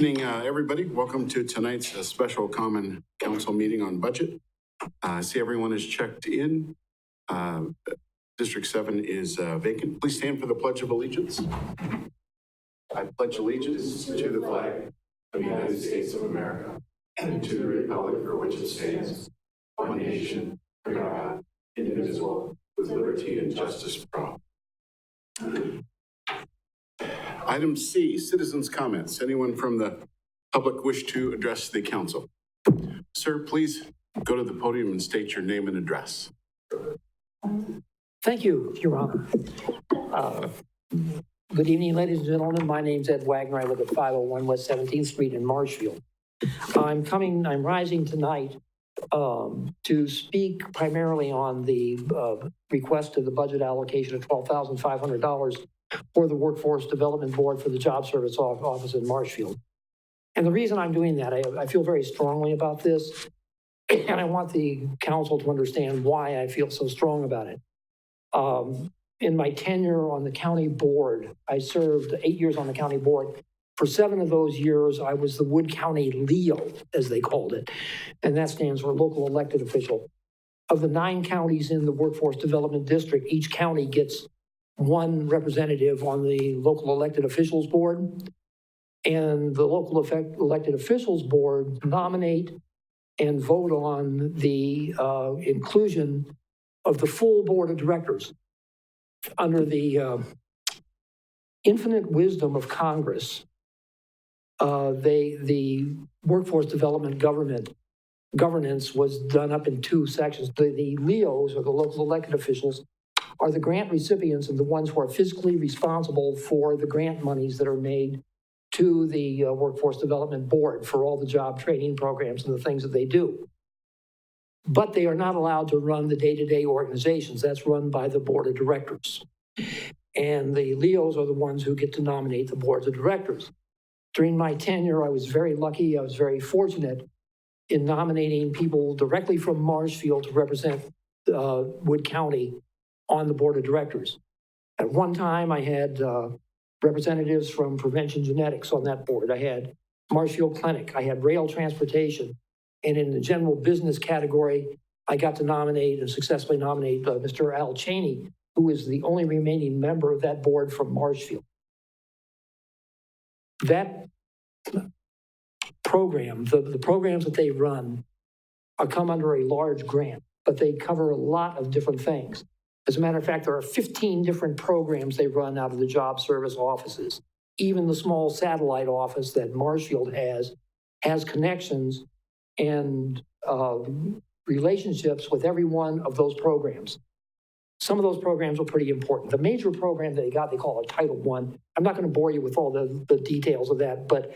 Evening, everybody. Welcome to tonight's special common council meeting on budget. I see everyone is checked in. District 7 is vacant. Please stand for the Pledge of Allegiance. I pledge allegiance to the flag of the United States of America and to the republic for which it stands, one nation, under God, indivisible, with liberty and justice for all. Item C, citizens' comments. Anyone from the public wish to address the council? Sir, please go to the podium and state your name and address. Thank you, Your Honor. Good evening, ladies and gentlemen. My name's Ed Wagner. I live at 501 West 17th Street in Marshfield. I'm rising tonight to speak primarily on the request of the budget allocation of $12,500 for the Workforce Development Board for the Job Service Office in Marshfield. And the reason I'm doing that, I feel very strongly about this, and I want the council to understand why I feel so strong about it. In my tenure on the county board, I served 8 years on the county board. For 7 of those years, I was the Wood County LEO, as they called it, and that stands for local elected official. Of the 9 counties in the Workforce Development District, each county gets 1 representative on the local elected officials board, and the local elected officials board nominate and vote on the inclusion of the full board of directors. Under the infinite wisdom of Congress, the workforce development governance was done up in 2 sections. The LEOs, or the local elected officials, are the grant recipients and the ones who are fiscally responsible for the grant monies that are made to the Workforce Development Board for all the job training programs and the things that they do. But they are not allowed to run the day-to-day organizations. That's run by the board of directors. And the LEOs are the ones who get to nominate the boards of directors. During my tenure, I was very lucky, I was very fortunate in nominating people directly from Marshfield to represent Wood County on the board of directors. At one time, I had representatives from Prevention Genetics on that board. I had Marshfield Clinic, I had rail transportation, and in the general business category, I got to nominate and successfully nominate Mr. Al Cheney, who is the only remaining member of that board from Marshfield. That program, the programs that they run come under a large grant, but they cover a lot of different things. As a matter of fact, there are 15 different programs they run out of the job service offices. Even the small satellite office that Marshfield has connections and relationships with every one of those programs. Some of those programs are pretty important. The major program they call it Title I. I'm not going to bore you with all the details of that, but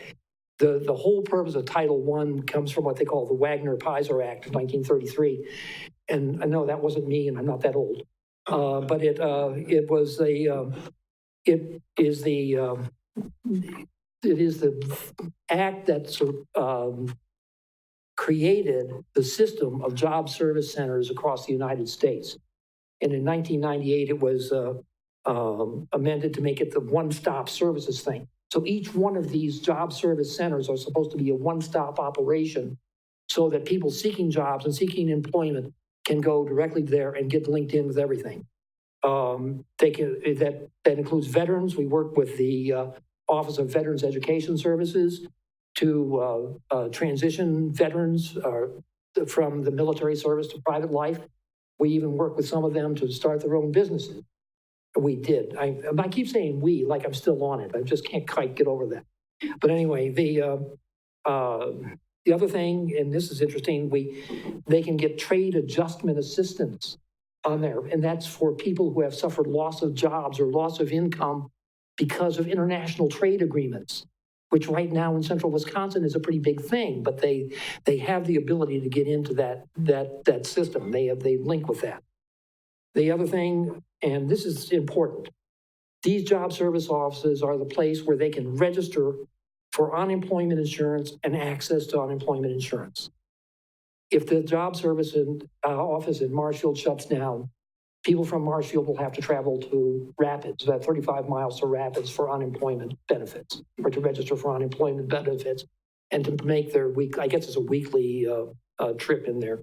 the whole purpose of Title I comes from what they call the Wagner-Pizer Act of 1933. And I know that wasn't me, and I'm not that old. But it is the act that created the system of job service centers across the United States. And in 1998, it was amended to make it the one-stop services thing. So each one of these job service centers are supposed to be a one-stop operation so that people seeking jobs and seeking employment can go directly there and get linked in with everything. That includes veterans. We work with the Office of Veterans Education Services to transition veterans from the military service to private life. We even work with some of them to start their own businesses. We did. I keep saying we, like I'm still on it. I just can't quite get over that. But anyway, the other thing, and this is interesting, they can get trade adjustment assistance on there, and that's for people who have suffered loss of jobs or loss of income because of international trade agreements, which right now in central Wisconsin is a pretty big thing, but they have the ability to get into that system. They link with that. The other thing, and this is important, these job service offices are the place where they can register for unemployment insurance and access to unemployment insurance. If the job service office in Marshfield shuts down, people from Marshfield will have to travel to Rapids, about 35 miles to Rapids for unemployment benefits, or to register for unemployment benefits, and to make their week, I guess it's a weekly trip in there.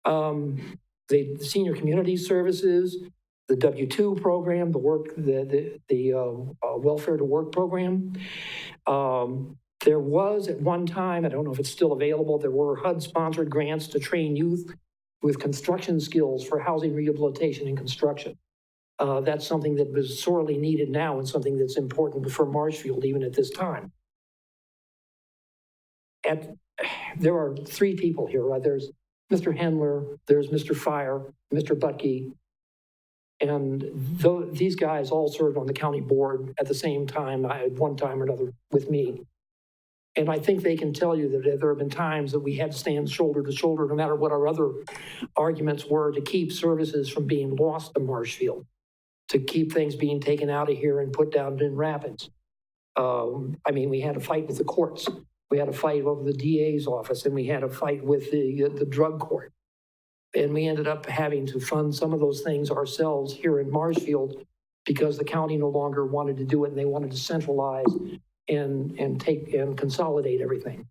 The senior community services, the W-2 program, the welfare to work program. There was at one time, I don't know if it's still available, there were HUD-sponsored grants to train youth with construction skills for housing rehabilitation and construction. That's something that was sorely needed now and something that's important for Marshfield even at this time. There are three people here, right? There's Mr. Hendler, there's Mr. Fire, Mr. Butke, and these guys all served on the county board at the same time, at one time or another with me. And I think they can tell you that there have been times that we had to stand shoulder to shoulder, no matter what our other arguments were, to keep services from being lost to Marshfield, to keep things being taken out of here and put down in Rapids. I mean, we had a fight with the courts. We had a fight over the DA's office, and we had a fight with the drug court. And we ended up having to fund some of those things ourselves here in Marshfield because the county no longer wanted to do it, and they wanted to centralize and consolidate everything.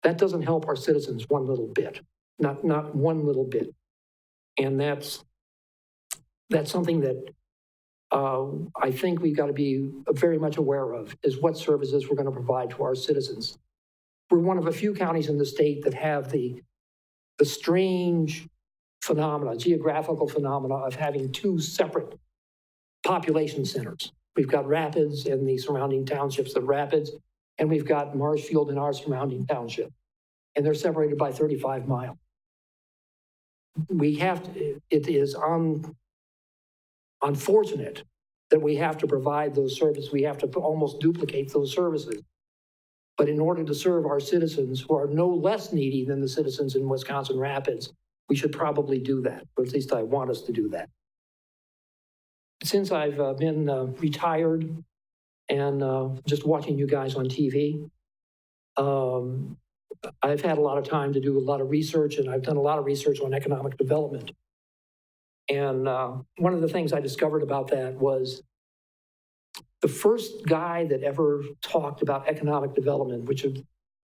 That doesn't help our citizens one little bit, not one little bit. And that's something that I think we've got to be very much aware of, is what services we're going to provide to our citizens. We're one of a few counties in the state that have the strange phenomena, geographical phenomena of having two separate population centers. We've got Rapids and the surrounding townships of Rapids, and we've got Marshfield and our surrounding township. And they're separated by 35 miles. It is unfortunate that we have to provide those services. We have to almost duplicate those services. But in order to serve our citizens, who are no less needy than the citizens in Wisconsin Rapids, we should probably do that, or at least I want us to do that. Since I've been retired and just watching you guys on TV, I've had a lot of time to do a lot of research, and I've done a lot of research on economic development. And one of the things I discovered about that was the first guy that ever talked about economic development, which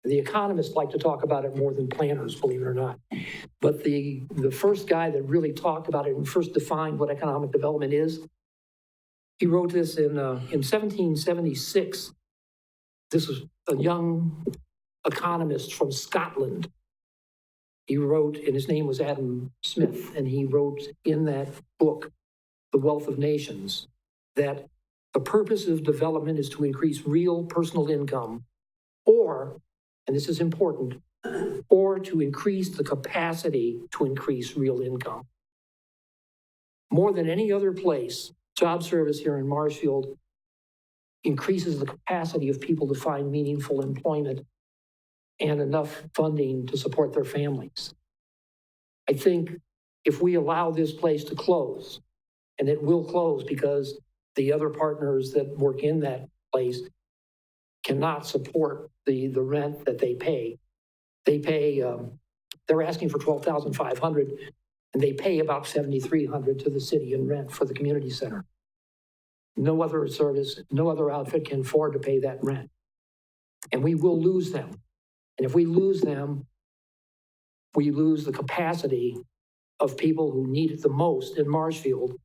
the economists like to talk about it more than planners, believe it or not. But the first guy that really talked about it and first defined what economic development is, he wrote this in 1776. This was a young economist from Scotland. He wrote, and his name was Adam Smith, and he wrote in that book, The Wealth of Nations, that the purpose of development is to increase real personal income, or, and this is important, or to increase the capacity to increase real income. More than any other place, job service here in Marshfield increases the capacity of people to find meaningful employment and enough funding to support their families. I think if we allow this place to close, and it will close because the other partners that work in that place cannot support the rent that they pay. They're asking for $12,500, and they pay about $7,300 to the city in rent for the community center. No other service, no other outfit can afford to pay that rent. And we will lose them. And if we lose them, we lose the capacity of people who need it the most in Marshfield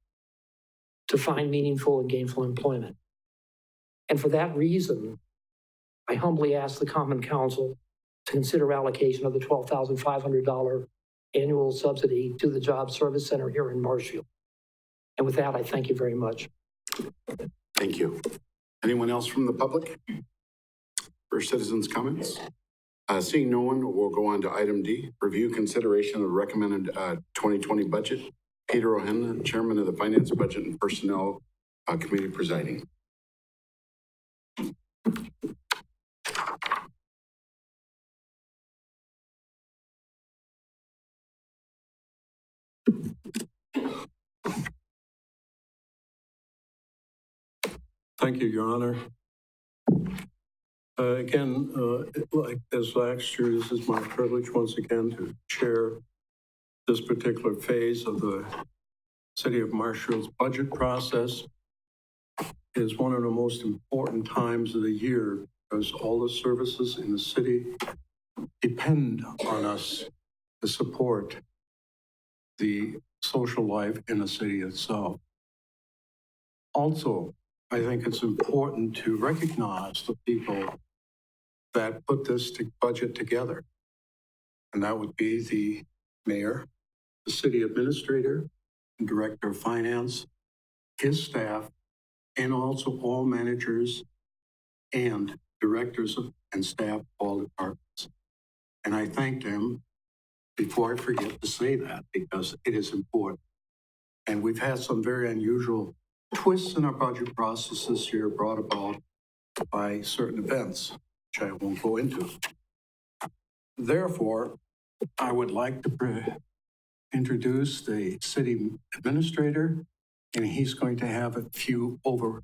to find meaningful and gainful employment. And for that reason, I humbly ask the Common Council to consider allocation of the $12,500 annual subsidy to the Job Service Center here in Marshfield. And with that, I thank you very much. Thank you. Anyone else from the public for citizens' comments? Seeing no one, we'll go on to item D, review consideration of the recommended 2020 budget. Peter O'Hanlon, Chairman of the Finance, Budget, and Personnel Committee, presiding. Thank you, Your Honor. Again, like as last year, this is my privilege once again to chair this particular phase of the City of Marshall's budget process is one of the most important times of the year because all the services in the city depend on us to support the social life in the city itself. Also, I think it's important to recognize the people that put this budget together. And that would be the mayor, the city administrator, and director of finance, his staff, and also all managers and directors and staff of all departments. And I thank them before I forget to say that because it is important. And we've had some very unusual twists in our budget process this year brought about by certain events, which I won't go into. Therefore, I would like to introduce the city administrator, and he's going to have a few overview.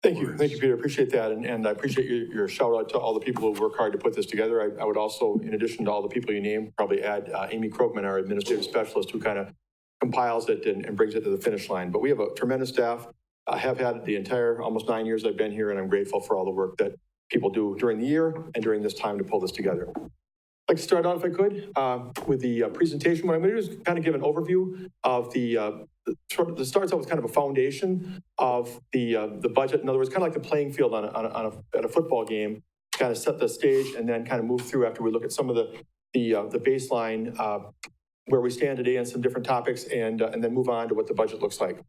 Thank you, Peter. Appreciate that, and I appreciate your shout out to all the people who work hard to put this together. I would also, in addition to all the people you named, probably add Amy Krogman, our administrative specialist, who kind of compiles it and brings it to the finish line. But we have a tremendous staff. I have had the entire almost 9 years I've been here, and I'm grateful for all the work that people do during the year and during this time to pull this together. I'd like to start out, if I could, with the presentation. What I'm going to do is kind of give an overview of this starts out with kind of a foundation of the budget. In other words, kind of like the playing field at a football game, kind of set the stage and then kind of move through after we look at some of the baseline where we stand today on some different topics and then move on to what the budget looks like.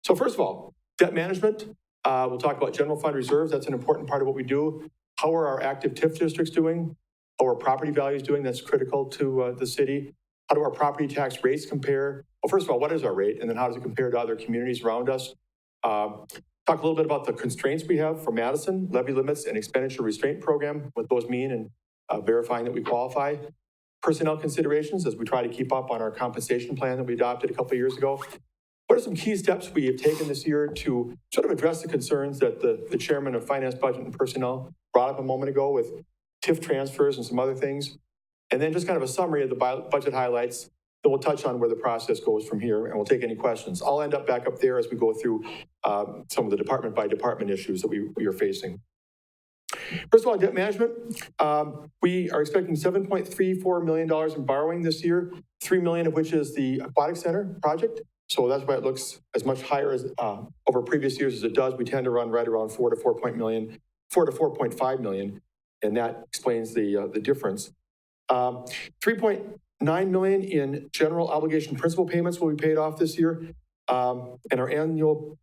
So first of all, debt management. We'll talk about general fund reserves. That's an important part of what we do. How are our active TIF districts doing? How are property values doing? That's critical to the city. How do our property tax rates compare? Well, first of all, what is our rate? And then how does it compare to other communities around us? Talk a little bit about the constraints we have for Madison, levy limits and expenditure restraint program, what those mean and verifying that we qualify. Personnel considerations as we try to keep up on our compensation plan that we adopted a couple of years ago. What are some key steps we have taken this year to sort of address the concerns that the chairman of Finance, Budget, and Personnel brought up a moment ago with TIF transfers and some other things? And then just kind of a summary of the budget highlights. Then we'll touch on where the process goes from here, and we'll take any questions. I'll end up back up there as we go through some of the department by department issues that we are facing. First of all, debt management. We are expecting $7.34 million in borrowing this year, $3 million of which is the aquatic center project. So that's why it looks as much higher as over previous years as it does. We tend to run right around $4 to $4.5 million, and that explains the difference. $3.9 million in general obligation principal payments will be paid off this year, and our annual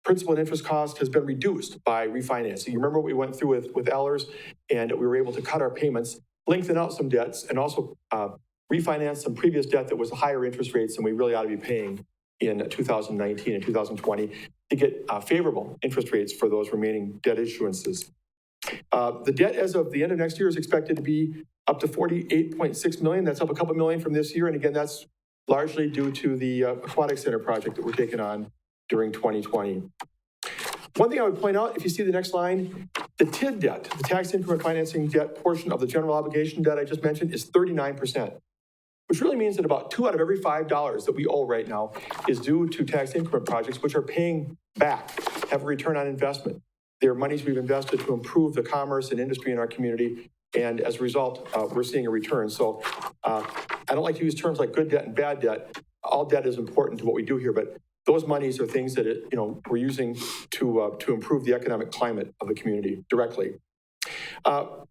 principal and interest cost has been reduced by refinancing. You remember what we went through with Ellers, and we were able to cut our payments, lengthen out some debts, and also refinance some previous debt that was higher interest rates than we really ought to be paying in 2019 and 2020 to get favorable interest rates for those remaining debt issuances. The debt as of the end of next year is expected to be up to $48.6 million. That's up a couple million from this year. And again, that's largely due to the aquatic center project that we're taking on during 2020. One thing I would point out, if you see the next line, the TID debt, the tax increment financing debt portion of the general obligation debt I just mentioned is 39%, which really means that about 2 out of every $5 that we owe right now is due to tax increment projects, which are paying back, have a return on investment. They're monies we've invested to improve the commerce and industry in our community. And as a result, we're seeing a return. So I don't like to use terms like good debt and bad debt. All debt is important to what we do here, but those monies are things that we're using to improve the economic climate of the community directly.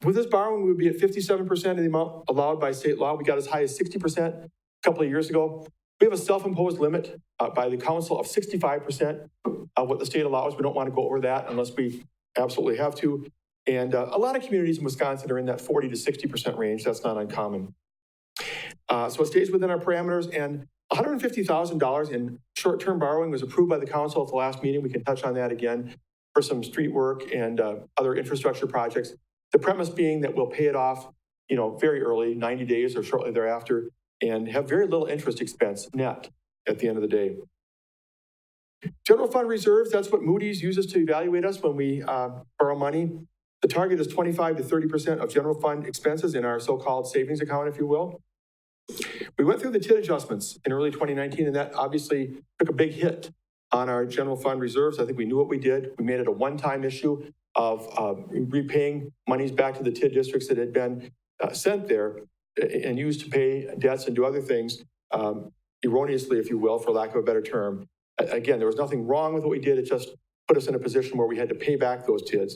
With this borrowing, we would be at 57% of the amount allowed by state law. We got as high as 60% a couple of years ago. We have a self-imposed limit by the council of 65% of what the state allows. We don't want to go over that unless we absolutely have to. And a lot of communities in Wisconsin are in that 40 to 60% range. That's not uncommon. So it stays within our parameters. And $150,000 in short-term borrowing was approved by the council at the last meeting. We can touch on that again for some street work and other infrastructure projects. The premise being that we'll pay it off, very early, 90 days or shortly thereafter, and have very little interest expense net at the end of the day. General fund reserves, that's what Moody's uses to evaluate us when we borrow money. The target is 25 to 30% of general fund expenses in our so-called savings account, if you will. We went through the TID adjustments in early 2019, and that obviously took a big hit on our general fund reserves. I think we knew what we did. We made it a one-time issue of repaying monies back to the TID districts that had been sent there and used to pay debts and do other things, erroneously, if you will, for lack of a better term. Again, there was nothing wrong with what we did. It just put us in a position where we had to pay back those TIDs.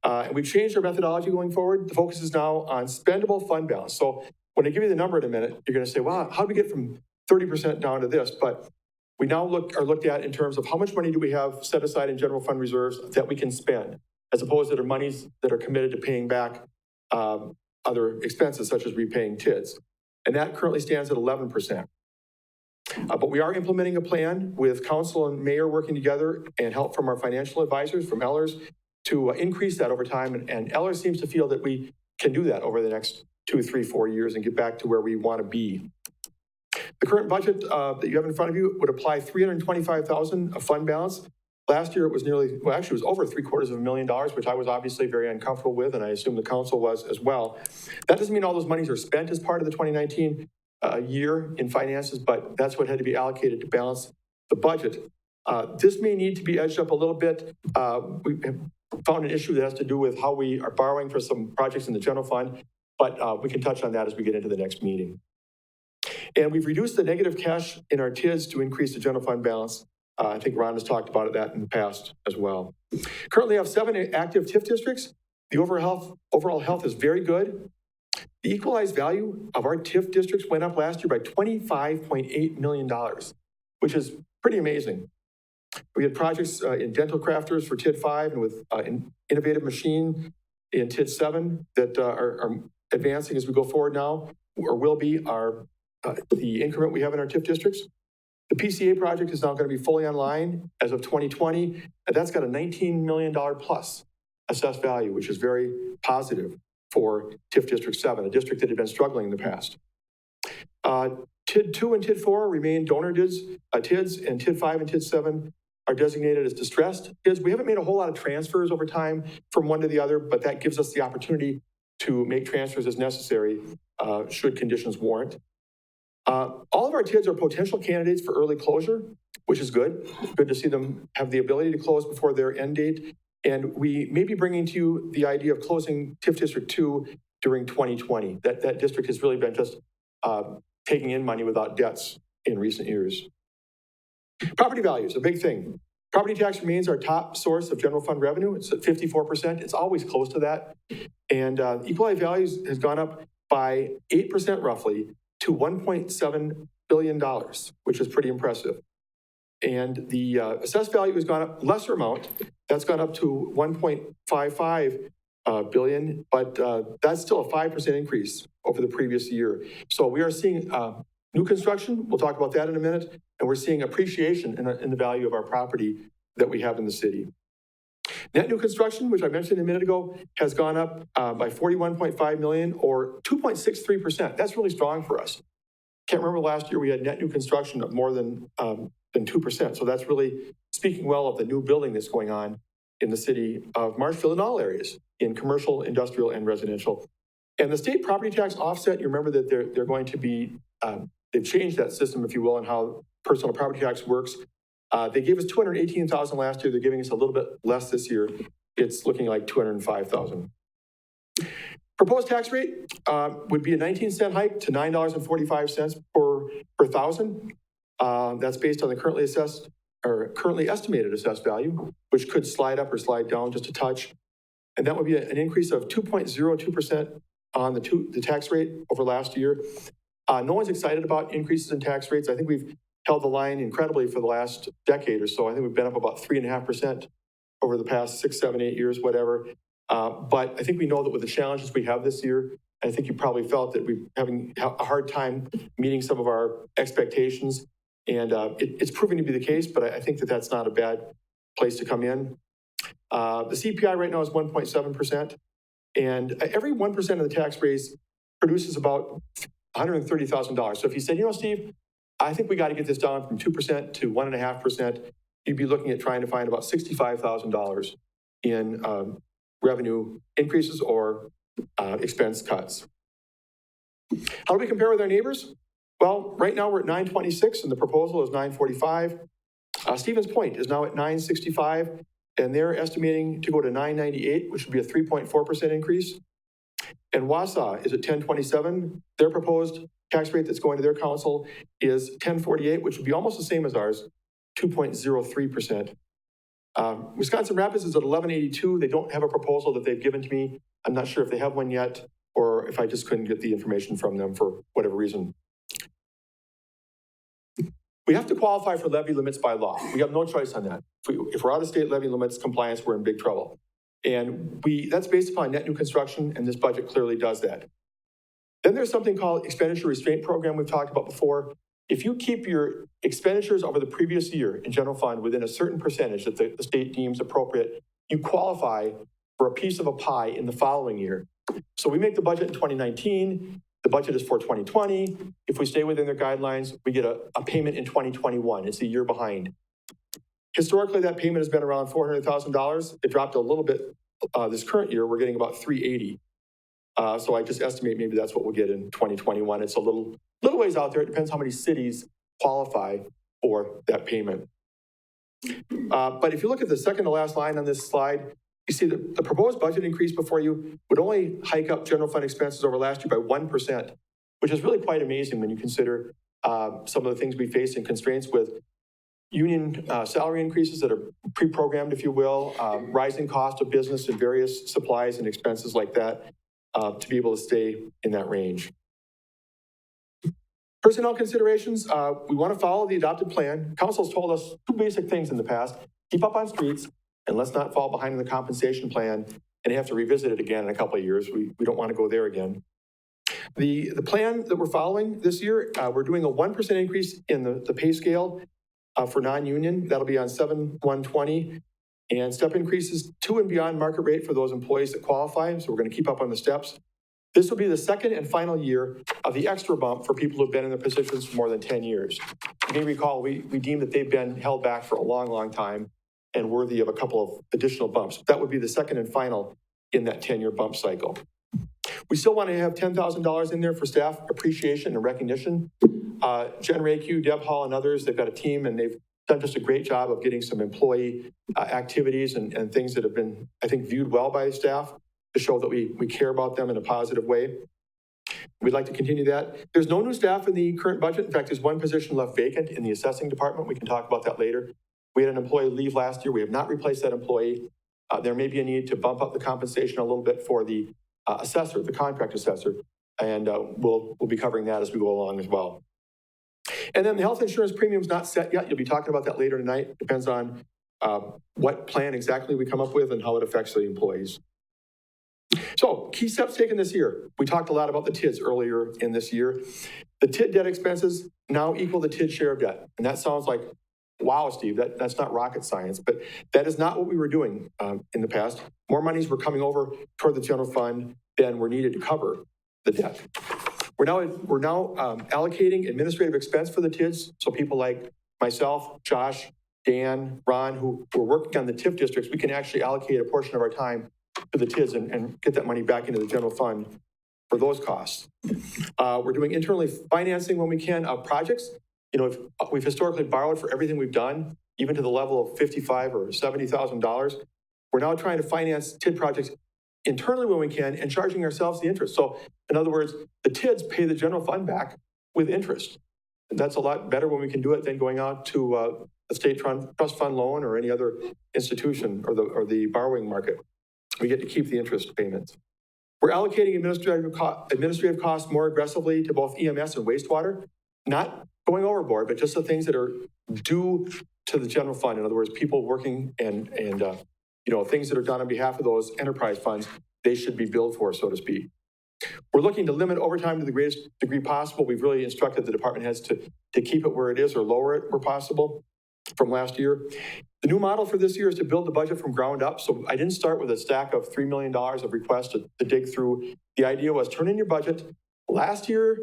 And we've changed our methodology going forward. The focus is now on spendable fund balance. So when I give you the number in a minute, you're going to say, wow, how did we get from 30% down to this? But we now are looked at in terms of how much money do we have set aside in general fund reserves that we can spend, as opposed to the monies that are committed to paying back other expenses, such as repaying TIDs. And that currently stands at 11%. But we are implementing a plan with council and mayor working together and help from our financial advisors, from Ellers, to increase that over time. And Ellers seems to feel that we can do that over the next 2, 3, 4 years and get back to where we want to be. The current budget that you have in front of you would apply $325,000 of fund balance. Last year it was nearly, well, actually it was over $750,000, which I was obviously very uncomfortable with, and I assume the council was as well. That doesn't mean all those monies are spent as part of the 2019 year in finances, but that's what had to be allocated to balance the budget. This may need to be edged up a little bit. We have found an issue that has to do with how we are borrowing for some projects in the general fund, but we can touch on that as we get into the next meeting. And we've reduced the negative cash in our TIDs to increase the general fund balance. I think Ron has talked about that in the past as well. Currently, I have 7 active TIF districts. The overall health is very good. The equalized value of our TIF districts went up last year by $25.8 million, which is pretty amazing. We had projects in dental crafters for TID 5 and with an innovative machine in TID 7 that are advancing as we go forward now, or will be the increment we have in our TIF districts. The PCA project is now going to be fully online as of 2020, and that's got a $19 million plus assessed value, which is very positive for TIF District 7, a district that had been struggling in the past. TID 2 and TID 4 remain donor TIDs, and TID 5 and TID 7 are designated as distressed TIDs. We haven't made a whole lot of transfers over time from one to the other, but that gives us the opportunity to make transfers as necessary should conditions warrant. All of our TIDs are potential candidates for early closure, which is good. It's good to see them have the ability to close before their end date. And we may be bringing to you the idea of closing TIF District 2 during 2020. That district has really been just taking in money without debts in recent years. Property values, a big thing. Property tax remains our top source of general fund revenue. It's at 54%. It's always close to that. And equalized values has gone up by 8% roughly to $1.7 billion, which is pretty impressive. And the assessed value has gone up lesser amount. That's gone up to $1.55 billion, but that's still a 5% increase over the previous year. So we are seeing new construction. We'll talk about that in a minute. And we're seeing appreciation in the value of our property that we have in the city. Net new construction, which I mentioned a minute ago, has gone up by $41.5 million or 2.63%. That's really strong for us. Can't remember last year we had net new construction of more than 2%. So that's really speaking well of the new building that's going on in the city of Marshfield in all areas, in commercial, industrial, and residential. And the state property tax offset, you remember that they're going to be, they've changed that system, if you will, on how personal property tax works. They gave us $218,000 last year. They're giving us a little bit less this year. It's looking like $205,000. Proposed tax rate would be a 19-cent hike to $9.45 per thousand. That's based on the currently estimated assessed value, which could slide up or slide down just a touch. And that would be an increase of 2.02% on the tax rate over last year. No one's excited about increases in tax rates. I think we've held the line incredibly for the last decade or so. I think we've been up about 3.5% over the past 6, 7, 8 years, whatever. But I think we know that with the challenges we have this year, I think you probably felt that we're having a hard time meeting some of our expectations. And it's proving to be the case, but I think that that's not a bad place to come in. The CPI right now is 1.7%. And every 1% of the tax raise produces about $130,000. So if you said, you know, Steve, I think we got to get this down from 2% to 1.5%, you'd be looking at trying to find about $65,000 in revenue increases or expense cuts. How do we compare with our neighbors? Well, right now we're at 926 and the proposal is 945. Stevens Point is now at 965 and they're estimating to go to 998, which would be a 3.4% increase. And Wausau is at 1027. Their proposed tax rate that's going to their council is 1048, which would be almost the same as ours, 2.03%. Wisconsin Rapids is at 1182. They don't have a proposal that they've given to me. I'm not sure if they have one yet or if I just couldn't get the information from them for whatever reason. We have to qualify for levy limits by law. We have no choice on that. If we're out of state levy limits compliance, we're in big trouble. And that's based upon net new construction, and this budget clearly does that. Then there's something called expenditure restraint program we've talked about before. If you keep your expenditures over the previous year in general fund within a certain percentage that the state deems appropriate, you qualify for a piece of a pie in the following year. So we make the budget in 2019, the budget is for 2020. If we stay within their guidelines, we get a payment in 2021. It's a year behind. Historically, that payment has been around $400,000. It dropped a little bit this current year. We're getting about $380. So I just estimate maybe that's what we'll get in 2021. It's a little ways out there. It depends how many cities qualify for that payment. But if you look at the second to last line on this slide, you see that the proposed budget increase before you would only hike up general fund expenses over last year by 1%, which is really quite amazing when you consider some of the things we face and constraints with union salary increases that are pre-programmed, if you will, rising cost of business and various supplies and expenses like that to be able to stay in that range. Personnel considerations, we want to follow the adopted plan. Council's told us two basic things in the past: keep up on streets, and let's not fall behind in the compensation plan and have to revisit it again in a couple of years. We don't want to go there again. The plan that we're following this year, we're doing a 1% increase in the pay scale for non-union. That'll be on 7/1/20, and step increases to and beyond market rate for those employees that qualify. So we're going to keep up on the steps. This will be the second and final year of the extra bump for people who've been in their positions for more than 10 years. You may recall, we deemed that they've been held back for a long, long time and worthy of a couple of additional bumps. That would be the second and final in that 10-year bump cycle. We still want to have $10,000 in there for staff appreciation and recognition. Jen Raiku, Deb Hall, and others, they've got a team and they've done just a great job of getting some employee activities and things that have been, I think, viewed well by the staff to show that we care about them in a positive way. We'd like to continue that. There's no new staff in the current budget. In fact, there's one position left vacant in the assessing department. We can talk about that later. We had an employee leave last year. We have not replaced that employee. There may be a need to bump up the compensation a little bit for the assessor, the contract assessor, and we'll be covering that as we go along as well. And then the health insurance premium's not set yet. You'll be talking about that later tonight. Depends on what plan exactly we come up with and how it affects the employees. So, key steps taken this year. We talked a lot about the TIDs earlier in this year. The TID debt expenses now equal the TID share of debt. And that sounds like, wow, Steve, that's not rocket science, but that is not what we were doing in the past. More monies were coming over toward the general fund than were needed to cover the debt. We're now allocating administrative expense for the TIDs. So people like myself, Josh, Dan, Ron, who were working on the TIF districts, we can actually allocate a portion of our time to the TIDs and get that money back into the general fund for those costs. We're doing internally financing when we can of projects. You know, if we've historically borrowed for everything we've done, even to the level of $55,000 or $70,000. We're now trying to finance TID projects internally when we can and charging ourselves the interest. So in other words, the TIDs pay the general fund back with interest. And that's a lot better when we can do it than going out to a state trust fund loan or any other institution or the borrowing market. We get to keep the interest payments. We're allocating administrative costs more aggressively to both EMS and wastewater, not going overboard, but just the things that are due to the general fund. In other words, people working and things that are done on behalf of those enterprise funds, they should be billed for, so to speak. We're looking to limit overtime to the greatest degree possible. We've really instructed the department heads to keep it where it is or lower it where possible from last year. The new model for this year is to build the budget from ground up. So I didn't start with a stack of $3 million of requests to dig through. The idea was turn in your budget. Last year,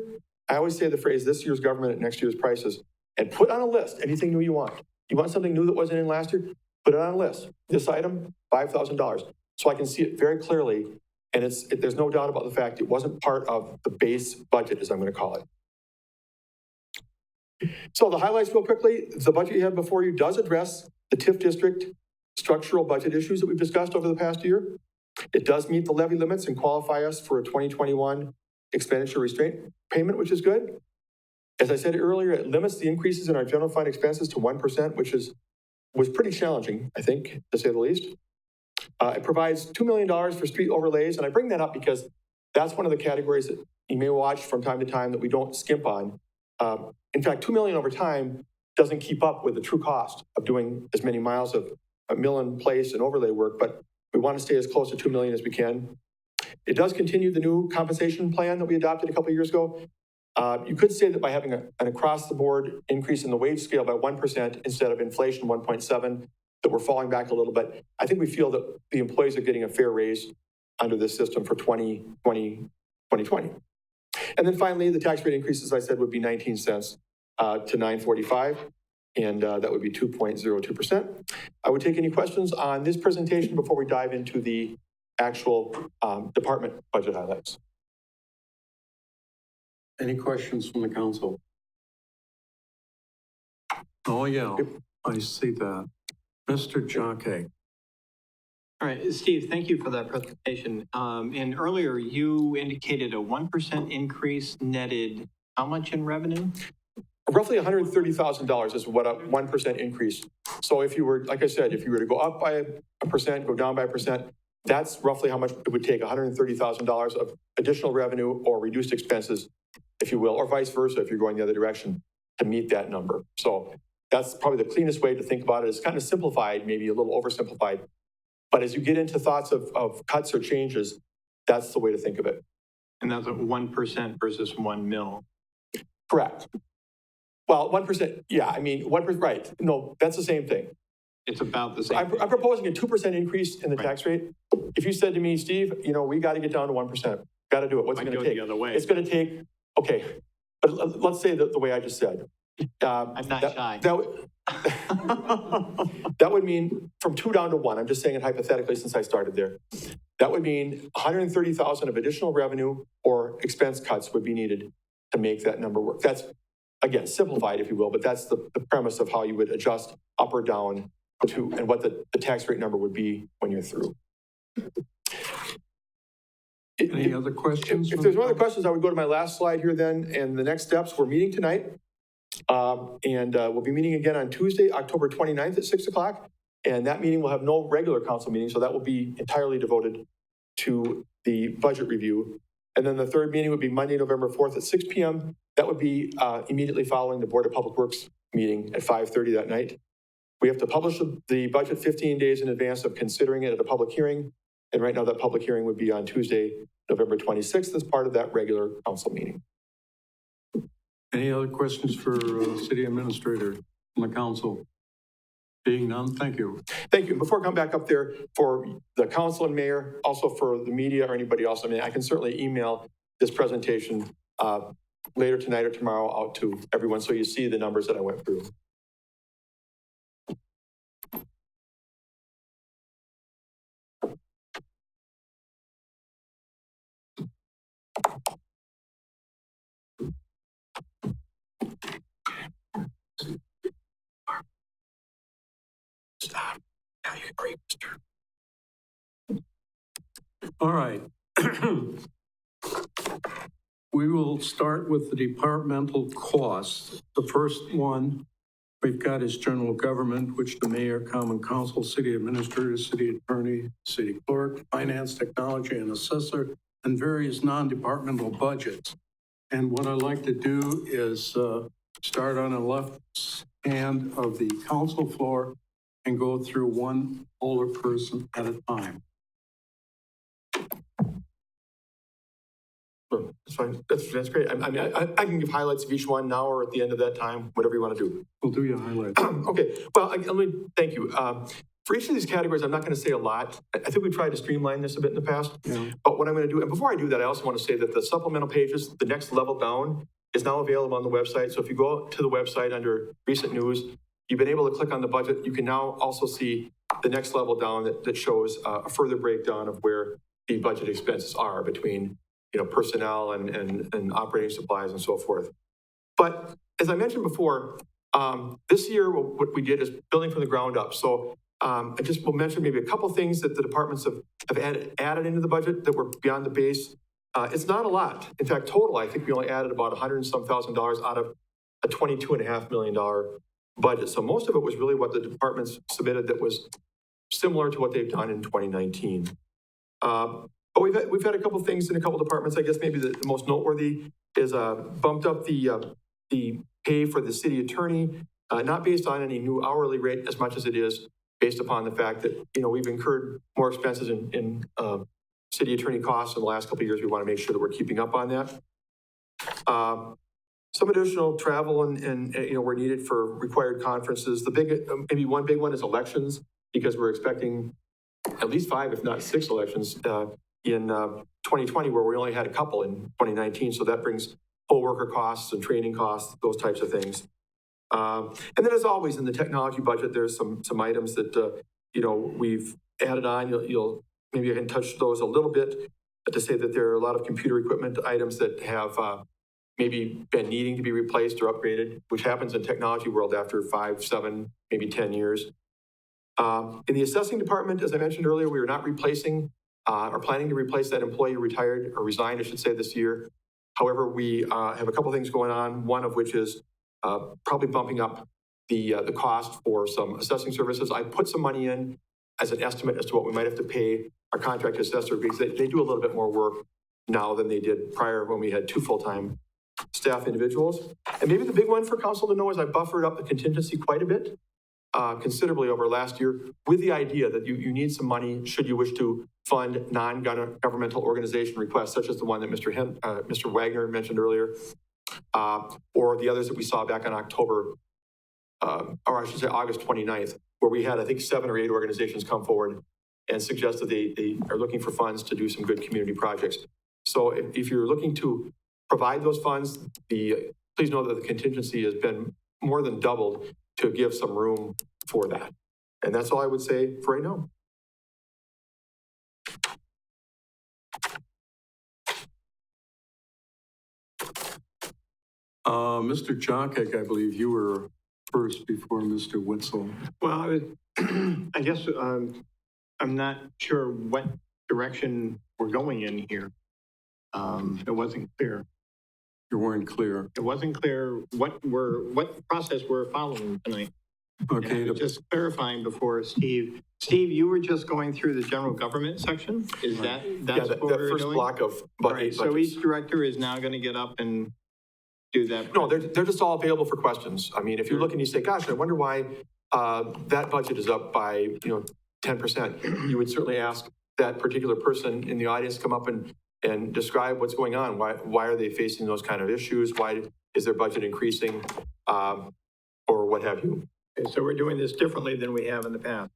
I always say the phrase, this year's government at next year's prices, and put on a list anything new you want. You want something new that wasn't in last year? Put it on a list. This item, $5,000. So I can see it very clearly And there's no doubt about the fact it wasn't part of the base budget, as I'm going to call it. So the highlights real quickly, the budget you have before you does address the TIF district structural budget issues that we've discussed over the past year. It does meet the levy limits and qualify us for a 2021 expenditure restraint payment, which is good. As I said earlier, it limits the increases in our general fund expenses to 1%, which was pretty challenging, I think, to say the least. It provides $2 million for street overlays, and I bring that up because that's one of the categories that you may watch from time to time that we don't skimp on. In fact, $2 million over time doesn't keep up with the true cost of doing as many miles of mill in place and overlay work, but we want to stay as close to $2 million as we can. It does continue the new compensation plan that we adopted a couple of years ago. You could say that by having an across-the-board increase in the wage scale by 1% instead of inflation 1.7%, that we're falling back a little bit. I think we feel that the employees are getting a fair raise under this system for 2020. And then finally, the tax rate increase, as I said, would be 19 cents to 9.45, and that would be 2.02%. I would take any questions on this presentation before we dive into the actual department budget highlights. Any questions from the council? Oh, yeah, I see that. Mr. Jockey. All right, Steve, thank you for that presentation. And earlier you indicated a 1% increase netted how much in revenue? Roughly $130,000 is what a 1% increase. So if you were, like I said, if you were to go up by a percent, go down by a percent, that's roughly how much it would take, $130,000 of additional revenue or reduced expenses, if you will, or vice versa if you're going the other direction to meet that number. So that's probably the cleanest way to think about it. It's kind of simplified, maybe a little oversimplified. But as you get into thoughts of cuts or changes, that's the way to think of it. And that's a 1% versus 1 mil. Correct. Well, 1%, yeah, I mean, 1%, right. No, that's the same thing. It's about the same. I'm proposing a 2% increase in the tax rate. If you said to me, Steve, we got to get down to 1%, got to do it. What's it going to take? The other way. It's going to take, okay, but let's say the way I just said. I'm not shy. That would mean from 2 down to 1. I'm just saying it hypothetically since I started there. That would mean 130,000 of additional revenue or expense cuts would be needed to make that number work. That's, again, simplified, if you will, but that's the premise of how you would adjust up or down to, and what the tax rate number would be when you're through. Any other questions? If there's no other questions, I would go to my last slide here then, and the next steps. We're meeting tonight, and we'll be meeting again on Tuesday, October 29th at 6 o'clock, and that meeting will have no regular council meeting, so that will be entirely devoted to the budget review. And then the third meeting would be Monday, November 4th at 6 p.m. That would be immediately following the Board of Public Works meeting at 5:30 that night. We have to publish the budget 15 days in advance of considering it at a public hearing. And right now that public hearing would be on Tuesday, November 26th as part of that regular council meeting. Any other questions for City Administrator from the council? Being none, thank you. Thank you. Before I come back up there, for the council and mayor, also for the media or anybody else, I mean, I can certainly email this presentation later tonight or tomorrow out to everyone so you see the numbers that I went through. Stop. Now you agree, Mr. All right. We will start with the departmental costs. The first one we've got is general government, which the mayor, common council, city administrator, city attorney, city clerk, finance, technology, and assessor, and various non-departmental budgets. And what I'd like to do is start on the left hand of the council floor and go through one older person at a time. Sure, that's fine. That's great. I mean, I can give highlights of each one now or at the end of that time, whatever you want to do. We'll do your highlights. Okay. Well, let me thank you. For each of these categories, I'm not going to say a lot. I think we tried to streamline this a bit in the past. Yeah. But what I'm going to do, and before I do that, I also want to say that the supplemental pages, the next level down, is now available on the website. So if you go to the website under recent news, you've been able to click on the budget. You can now also see the next level down that shows a further breakdown of where the budget expenses are between, personnel and operating supplies and so forth. But as I mentioned before, this year, what we did is building from the ground up. So I just will mention maybe a couple things that the departments have added into the budget that were beyond the base. It's not a lot. In fact, total, I think we only added about $100 and some thousand out of a $22.5 million budget. So most of it was really what the departments submitted that was similar to what they've done in 2019. But we've had a couple things in a couple departments. I guess maybe the most noteworthy is bumped up the pay for the city attorney, not based on any new hourly rate as much as it is based upon the fact that, we've incurred more expenses in city attorney costs in the last couple of years. We want to make sure that we're keeping up on that. Some additional travel and were needed for required conferences. Maybe one big one is elections, because we're expecting at least 5, if not 6 elections in 2020, where we only had a couple in 2019. So that brings poll worker costs and training costs, those types of things. And then as always in the technology budget, there's some items that, we've added on. Maybe I can touch those a little bit to say that there are a lot of computer equipment items that have maybe been needing to be replaced or upgraded, which happens in technology world after 5, 7, maybe 10 years. In the assessing department, as I mentioned earlier, we are not replacing or planning to replace that employee who retired or resigned, I should say, this year. However, we have a couple things going on, one of which is probably bumping up the cost for some assessing services. I put some money in as an estimate as to what we might have to pay our contract assessor, because they do a little bit more work now than they did prior when we had 2 full-time staff individuals. And maybe the big one for council to know is I buffered up the contingency quite a bit, considerably over last year, with the idea that you need some money should you wish to fund non-governmental organization requests, such as the one that Mr. Wagner mentioned earlier, or the others that we saw back on October, or I should say August 29th, where we had, I think, 7 or 8 organizations come forward and suggest that they are looking for funds to do some good community projects. So if you're looking to provide those funds, please know that the contingency has been more than doubled to give some room for that. And that's all I would say for right now. Mr. Jockek, I believe you were first before Mr. Witzel. Well, I guess I'm not sure what direction we're going in here. It wasn't clear. You weren't clear. It wasn't clear what process we're following tonight. Okay. Just clarifying before Steve. Steve, you were just going through the general government section? Is that's that what we're first doing? block of Right, so budgets. each director is now going to get up and do that? No, they're just all available for questions. I mean, if you look and you say, gosh, I wonder why that budget is up by, 10%, you would certainly ask that particular person in the audience to come up and describe what's going on. Why are they facing those kind of issues? Why is their budget increasing, or what have you? Okay, so we're doing this differently than we have in the past.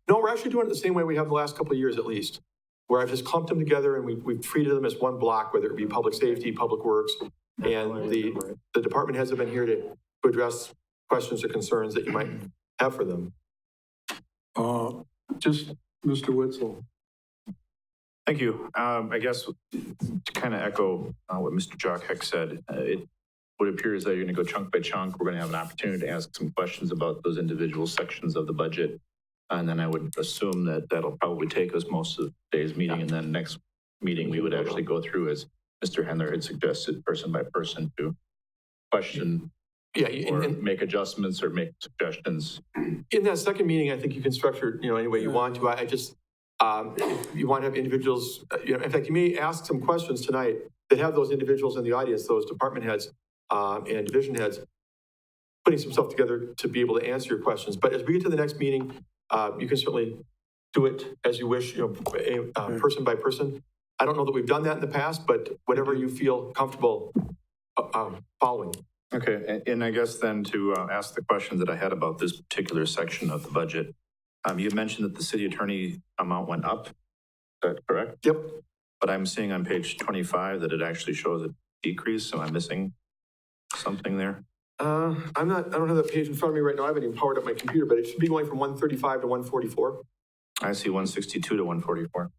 No, we're actually doing it the same way we have the last couple of years at least, where I've just clumped them together and we've treated them as one block, whether it be public safety, public works, and the department heads have been here to address questions or concerns that you might have for them. Just Mr. Witzel. Thank you. I guess to kind of echo what Mr. Jockek said, it would appear as though you're going to go chunk by chunk. We're going to have an opportunity to ask some questions about those individual sections of the budget. And then I would assume that that'll probably take us most of today's meeting. And then next meeting, we would actually go through, as Mr. Hendler had suggested, person by person to question or make adjustments or make suggestions. In that second meeting, I think you can structure, any way you want to. I just, if you want to have individuals, in fact, you may ask some questions tonight that have those individuals in the audience, those department heads and division heads, putting some stuff together to be able to answer your questions. But as we get to the next meeting, you can certainly do it as you wish, person by person. I don't know that we've done that in the past, but whatever you feel comfortable following. Okay, and I guess then to ask the question that I had about this particular section of the budget, you mentioned that the city attorney amount went up. Is that correct? Yep. But I'm seeing on page 25 that it actually shows a decrease. So I'm missing something there. I don't have that page in front of me right now. I haven't even powered up my computer, but it should be going from 135 to 144. I see 162 to 144.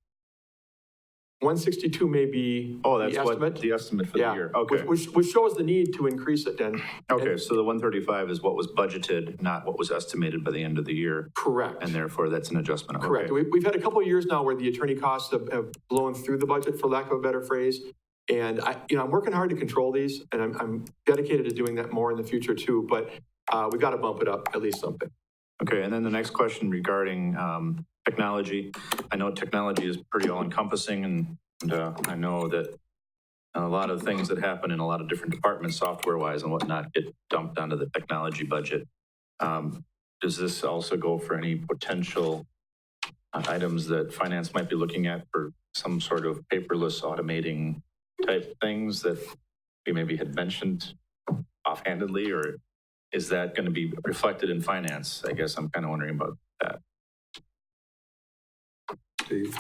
162 may be Oh, that's the what, estimate. the estimate for the Yeah, year. Okay. which shows the need to increase it then. Okay, so the 135 is what was budgeted, not what was estimated by the end of the year, Correct. and therefore that's an adjustment. Okay. Correct. We've had a couple of years now where the attorney costs have blown through the budget, for lack of a better phrase. And I'm working hard to control these, and I'm dedicated to doing that more in the future too, but we got to bump it up at least something. Okay, and then the next question regarding technology. I know technology is pretty all-encompassing, and I know that a lot of things that happen in a lot of different departments, software-wise and whatnot, get dumped onto the technology budget. Does this also go for any potential items that finance might be looking at for some sort of paperless automating type things that we maybe had mentioned offhandedly, or is that going to be reflected in finance? I guess I'm kind of wondering about that. Steve?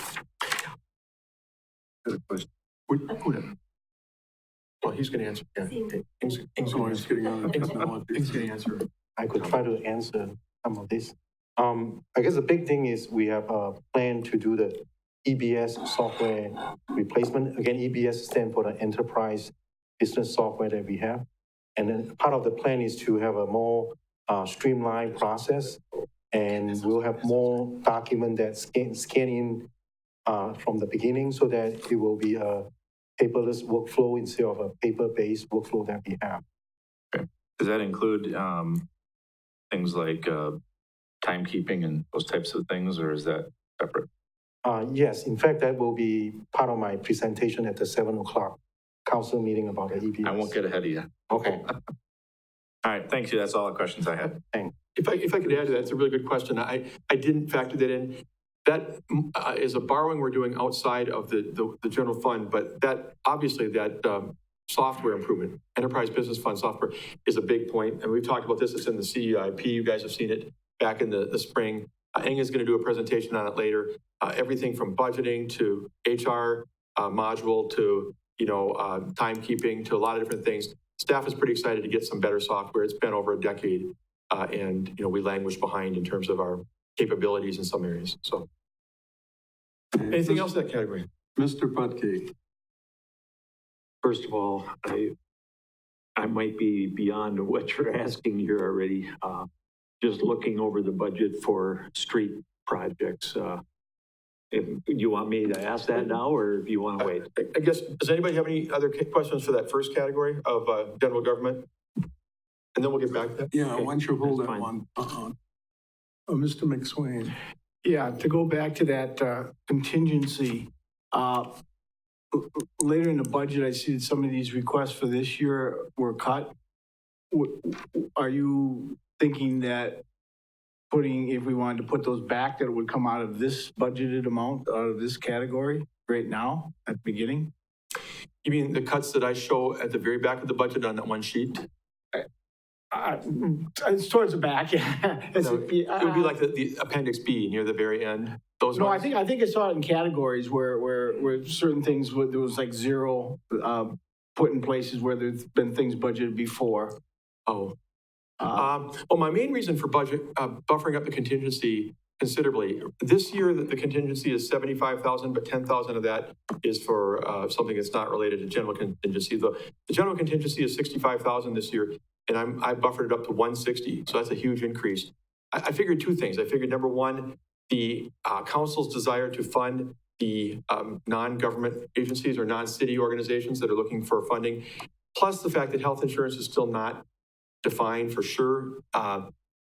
Got a question. Well, he's going to answer. Yeah. He's Oh, he's getting on the technology. going to answer. I could try to answer some of this. I guess the big thing is we have a plan to do the EBS software replacement. Again, EBS stands for the enterprise business software that we have. And then part of the plan is to have a more streamlined process, and we'll have more document that scan in from the beginning, so that it will be a paperless workflow instead of a paper-based workflow that we have. Okay. Does that include things like timekeeping and those types of things, or is that separate? Yes, in fact, that will be part of my presentation at the 7 o'clock council meeting about the EBS. I won't get ahead of you. Okay. All right, thank you. That's all the questions I had. If I could add to that, it's a really good question. I didn't factor that in. That is a borrowing we're doing outside of the general fund, but that obviously that software improvement, enterprise business fund software, is a big point. And we've talked about this. It's in the CIP. You guys have seen it back in the spring. Eng is going to do a presentation on it later. Everything from budgeting to HR module to timekeeping to a lot of different things. Staff is pretty excited to get some better software. It's been over a decade, and we languish behind in terms of our capabilities in some areas. So, anything else in that category? Mr. Butke? First of all, I might be beyond what you're asking here already. Just looking over the budget for street projects. If you want me to ask that now, or if you want to wait? I guess, does anybody have any other questions for that first category of general government? And then we'll get back to that. Yeah, why don't you hold That's that fine. one? Mr. McSwain? Yeah, to go back to that contingency, later in the budget, I see that some of these requests for this year were cut. Are you thinking that if we wanted to put those back, that it would come out of this budgeted amount, out of this category right now at the beginning? You mean the cuts that I show at the very back of the budget on that one sheet? It's towards the back, yeah. No, it would be like the appendix B near the very end. Those No, ones? I think I saw it in categories where certain things, there was like zero put in places where there's been things budgeted before. Oh. Well, my main reason for budget buffering up the contingency considerably, this year the contingency is 75,000, but 10,000 of that is for something that's not related to general contingency. The general contingency is 65,000 this year, and I buffered it up to 160, so that's a huge increase. I figured two things. I figured, number one, the council's desire to fund the non-government agencies or non-city organizations that are looking for funding, plus the fact that health insurance is still not defined for sure.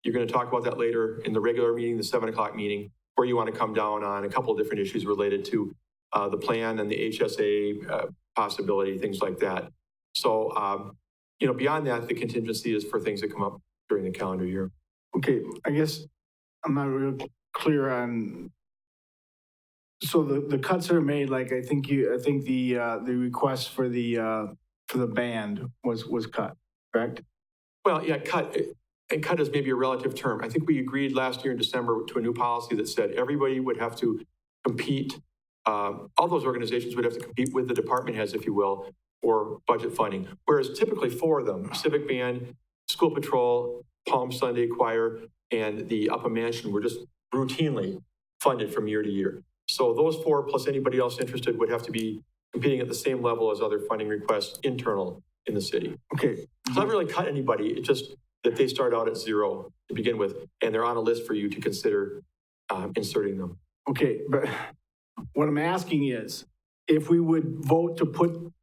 You're going to talk about that later in the regular meeting, the 7 o'clock meeting, where you want to come down on a couple of different issues related to the plan and the HSA possibility, things like that. So, beyond that, the contingency is for things that come up during the calendar year. Okay, I guess I'm not real clear on, so the cuts that are made, like I think the request for the band was cut, correct? Well, yeah, cut. And cut is maybe a relative term. I think we agreed last year in December to a new policy that said everybody would have to compete, all those organizations would have to compete with the department heads, if you will, for budget funding. Whereas typically for them, Civic Band, School Patrol, Palm Sunday Choir, and the Upper Mansion were just routinely funded from year to year. So those four plus anybody else interested would have to be competing at the same level as other funding requests internal in the city. Okay, So I haven't really cut anybody, it's just that they start out at zero to begin with, and they're on a list for you to consider inserting them. okay, but what I'm asking is, if we would vote to put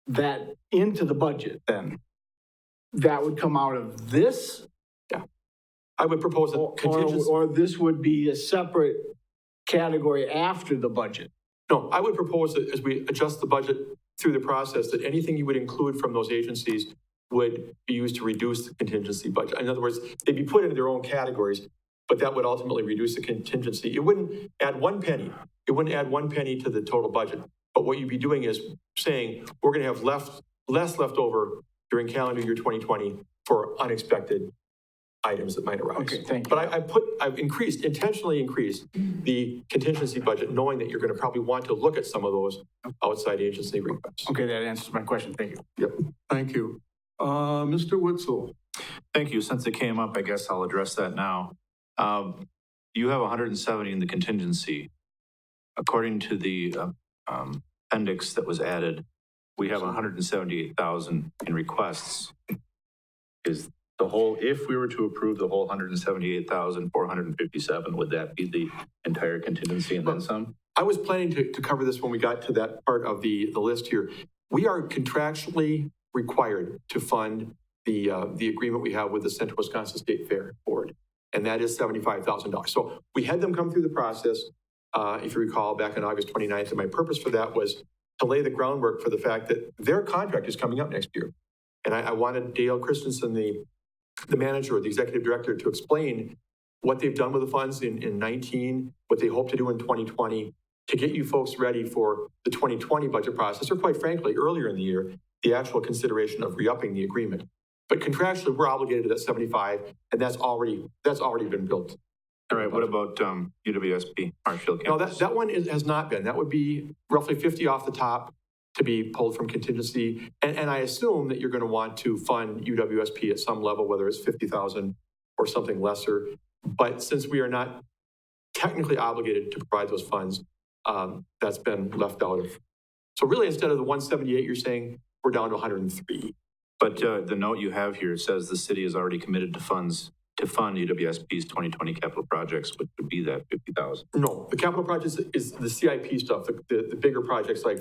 that into the budget, then that would come out of this? I would propose a contingency. Or this would be a separate category after the budget? No, I would propose that as we adjust the budget through the process, that anything you would include from those agencies would be used to reduce the contingency budget. In other words, they'd be put into their own categories, but that would ultimately reduce the contingency. It wouldn't add one penny. It wouldn't add one penny to the total budget. But what you'd be doing is saying, we're going to have less left over during calendar year 2020 for unexpected items that might arise. Okay, thank you. But I've intentionally increased the contingency budget, knowing that you're going to probably want to look at some of those outside agency requests. Okay, that answers my question. Thank you. Yep. Thank you. Mr. Witzel. Thank you. Since it came up, I guess I'll address that now. You have 170 in the contingency. According to the appendix that was added, we have 178,000 in requests. Is the whole, if we were to approve the whole 178,457, would that be the entire contingency and then some? I was planning to cover this when we got to that part of the list here. We are contractually required to fund the agreement we have with the Central Wisconsin State Fair Board, and that is $75,000. So we had them come through the process, if you recall, back on August 29th, and my purpose for that was to lay the groundwork for the fact that their contract is coming up next year. And I wanted Dale Christensen, the manager or the executive director, to explain what they've done with the funds in 19, what they hope to do in 2020, to get you folks ready for the 2020 budget process, or quite frankly, earlier in the year, the actual consideration of re-upping the agreement. But contractually, we're obligated to that 75, and that's already been built. All right, what about UWSP, Marshfield No, campus? that one has not been. That would be roughly 50 off the top to be pulled from contingency. And I assume that you're going to want to fund UWSP at some level, whether it's 50,000 or something lesser. But since we are not technically obligated to provide those funds, that's been left out of. So really, instead of the 178, you're saying we're down to 103. But the note you have here says the city is already committed to fund UWSP's 2020 capital projects, which would be that 50,000. No, the capital projects is the CIP stuff, the bigger projects like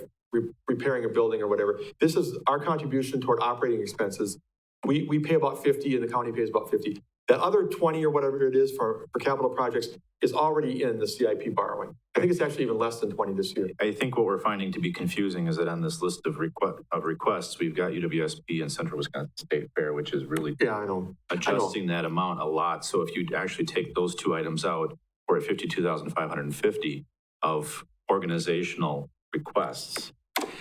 repairing a building or whatever. This is our contribution toward operating expenses. We pay about 50 and the county pays about 50. That other 20 or whatever it is for capital projects is already in the CIP borrowing. I think it's actually even less than 20 this year. I think what we're finding to be confusing is that on this list of requests, we've got UWSP and Central Wisconsin State Fair, which is really adjusting that amount a lot. So if you actually take those two items out, we're at 52,550 of organizational requests.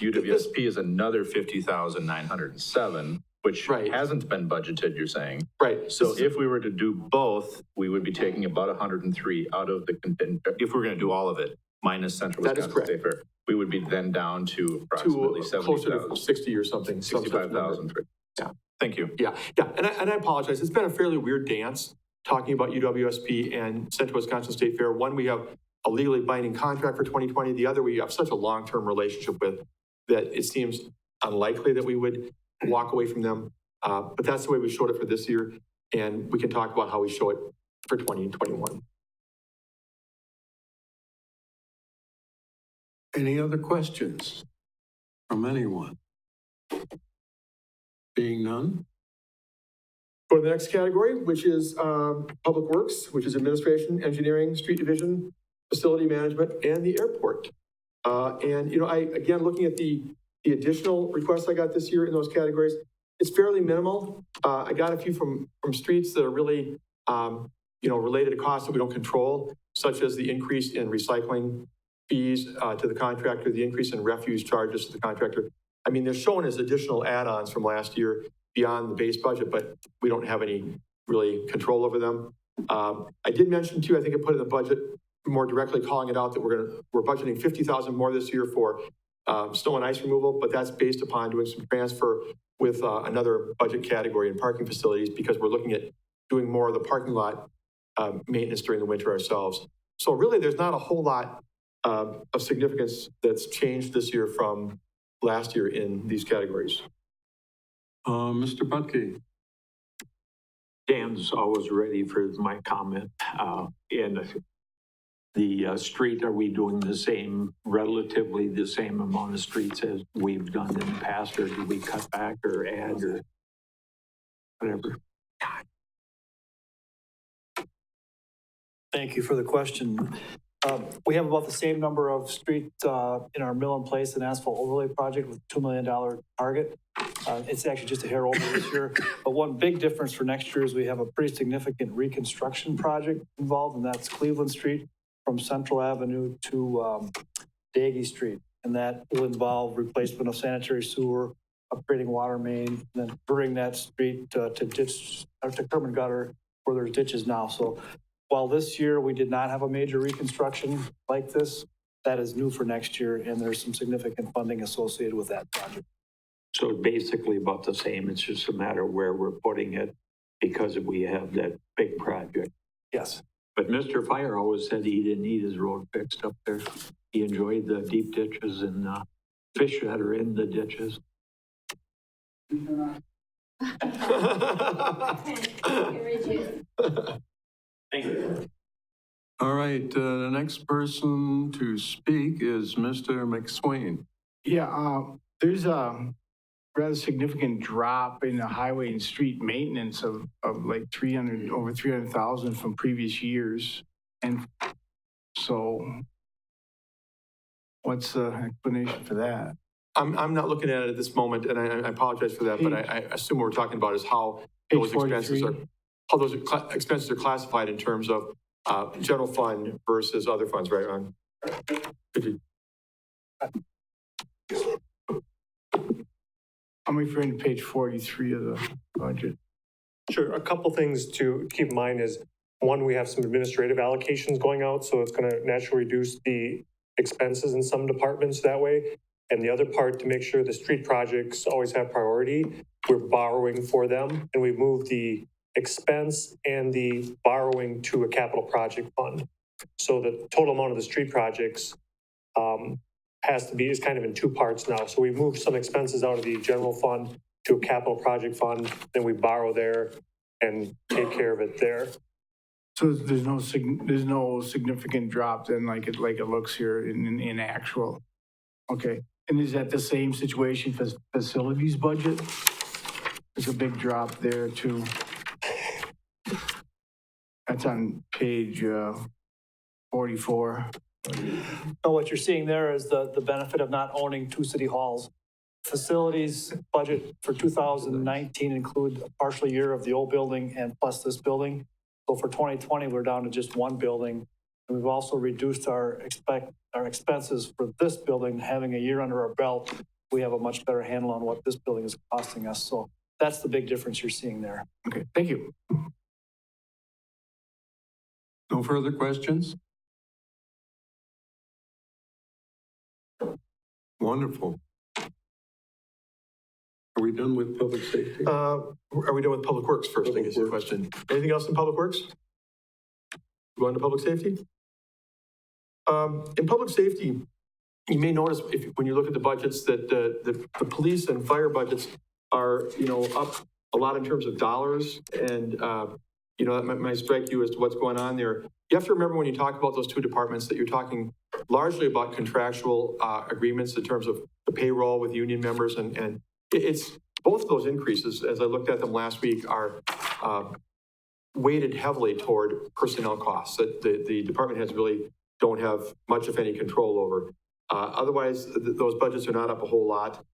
UWSP is another 50,907, which hasn't been budgeted, you're saying. Right. So if we were to do both, we would be taking about 103 out of the, if we're going to do all of it, minus Central Wisconsin State Fair, we would be then down to approximately 70,000. Closer to 60 or something. 65,000. Yeah. Thank you. Yeah. And I apologize. It's been a fairly weird dance talking about UWSP and Central Wisconsin State Fair. One, we have a legally binding contract for 2020. The other, we have such a long-term relationship with that it seems unlikely that we would walk away from them. But that's the way we showed it for this year. And we can talk about how we show it for 2021. Any other questions from anyone? Being none? Go to the next category, which is Public Works, which is Administration, Engineering, Street Division, Facility Management, and the Airport. Again, looking at the additional requests I got this year in those categories, it's fairly minimal. I got a few from streets that are really, related to costs that we don't control, such as the increase in recycling fees to the contractor, the increase in refuse charges to the contractor. I mean, they're shown as additional add-ons from last year beyond the base budget, but we don't have any really control over them. I did mention too, I think I put in the budget more directly calling it out that we're budgeting 50,000 more this year for snow and ice removal, but that's based upon doing some transfer with another budget category in parking facilities because we're looking at doing more of the parking lot maintenance during the winter ourselves. So really, there's not a whole lot of significance that's changed this year from last year in these categories? Mr. Butke? Dan's always ready for my comment. And the street, are we doing the same, relatively the same amount of streets as we've done in the past, or do we cut back or add or whatever? Thank you for the question. We have about the same number of streets in our mill and place and asphalt overlay project with $2 million target. It's actually just a hair over this year. But one big difference for next year is we have a pretty significant reconstruction project involved, and that's Cleveland Street from Central Avenue to Daggy Street. And that will involve replacement of sanitary sewer, upgrading water main, and then bring that street to ditch, or to curb and gutter where there's ditches now. So while this year we did not have a major reconstruction like this, that is new for next year, and there's some significant funding associated with that project. So basically about the same, it's just a matter of where we're putting it because we have that big project. Yes. But Mr. Fire always said he didn't need his road fixed up there. He enjoyed the deep ditches and fish that are in the ditches. Thank you. All right, the next person to speak is Mr. McSwain. Yeah, there's a rather significant drop in the highway and street maintenance of like over 300,000 from previous years. And so what's the explanation for that? I'm not looking at it at this moment, and I apologize for that, but I assume what we're talking about is how those expenses are, expenses are classified in terms of general fund versus other funds, right, Ron? I'm referring to page 43 of the budget. Sure. A couple things to keep in mind is, one, we have some administrative allocations going out, so it's going to naturally reduce the expenses in some departments that way. And the other part, to make sure the street projects always have priority, we're borrowing for them, and we've moved the expense and the borrowing to a capital project fund. So the total amount of the street projects is kind of in two parts now. So we moved some expenses out of the general fund to a capital project fund, then we borrow there and take care of it there. So there's no significant drop then, like it looks here in actual. Okay, and is that the same situation for facilities budget? There's a big drop there too. That's on page 44. So what you're seeing there is the benefit of not owning two city halls. Facilities budget for 2019 include a partial year of the old building and plus this building. So for 2020, we're down to just one building. And we've also reduced our expenses for this building. Having a year under our belt, we have a much better handle on what this building is costing us. So that's the big difference you're seeing there. Okay, thank you. No further questions? Wonderful. Are we done with public safety? Are we done with public works first? I guess is the question. Anything else in public works? Go on to public safety. In public safety, you may notice when you look at the budgets that the police and fire budgets are, up a lot in terms of dollars. And, that might strike you as to what's going on there. You have to remember when you talk about those two departments that you're talking largely about contractual agreements in terms of the payroll with union members. And it's both of those increases, as I looked at them last week, are weighted heavily toward personnel costs that the department heads really don't have much, if any, control over. Otherwise, those budgets are not up a whole lot.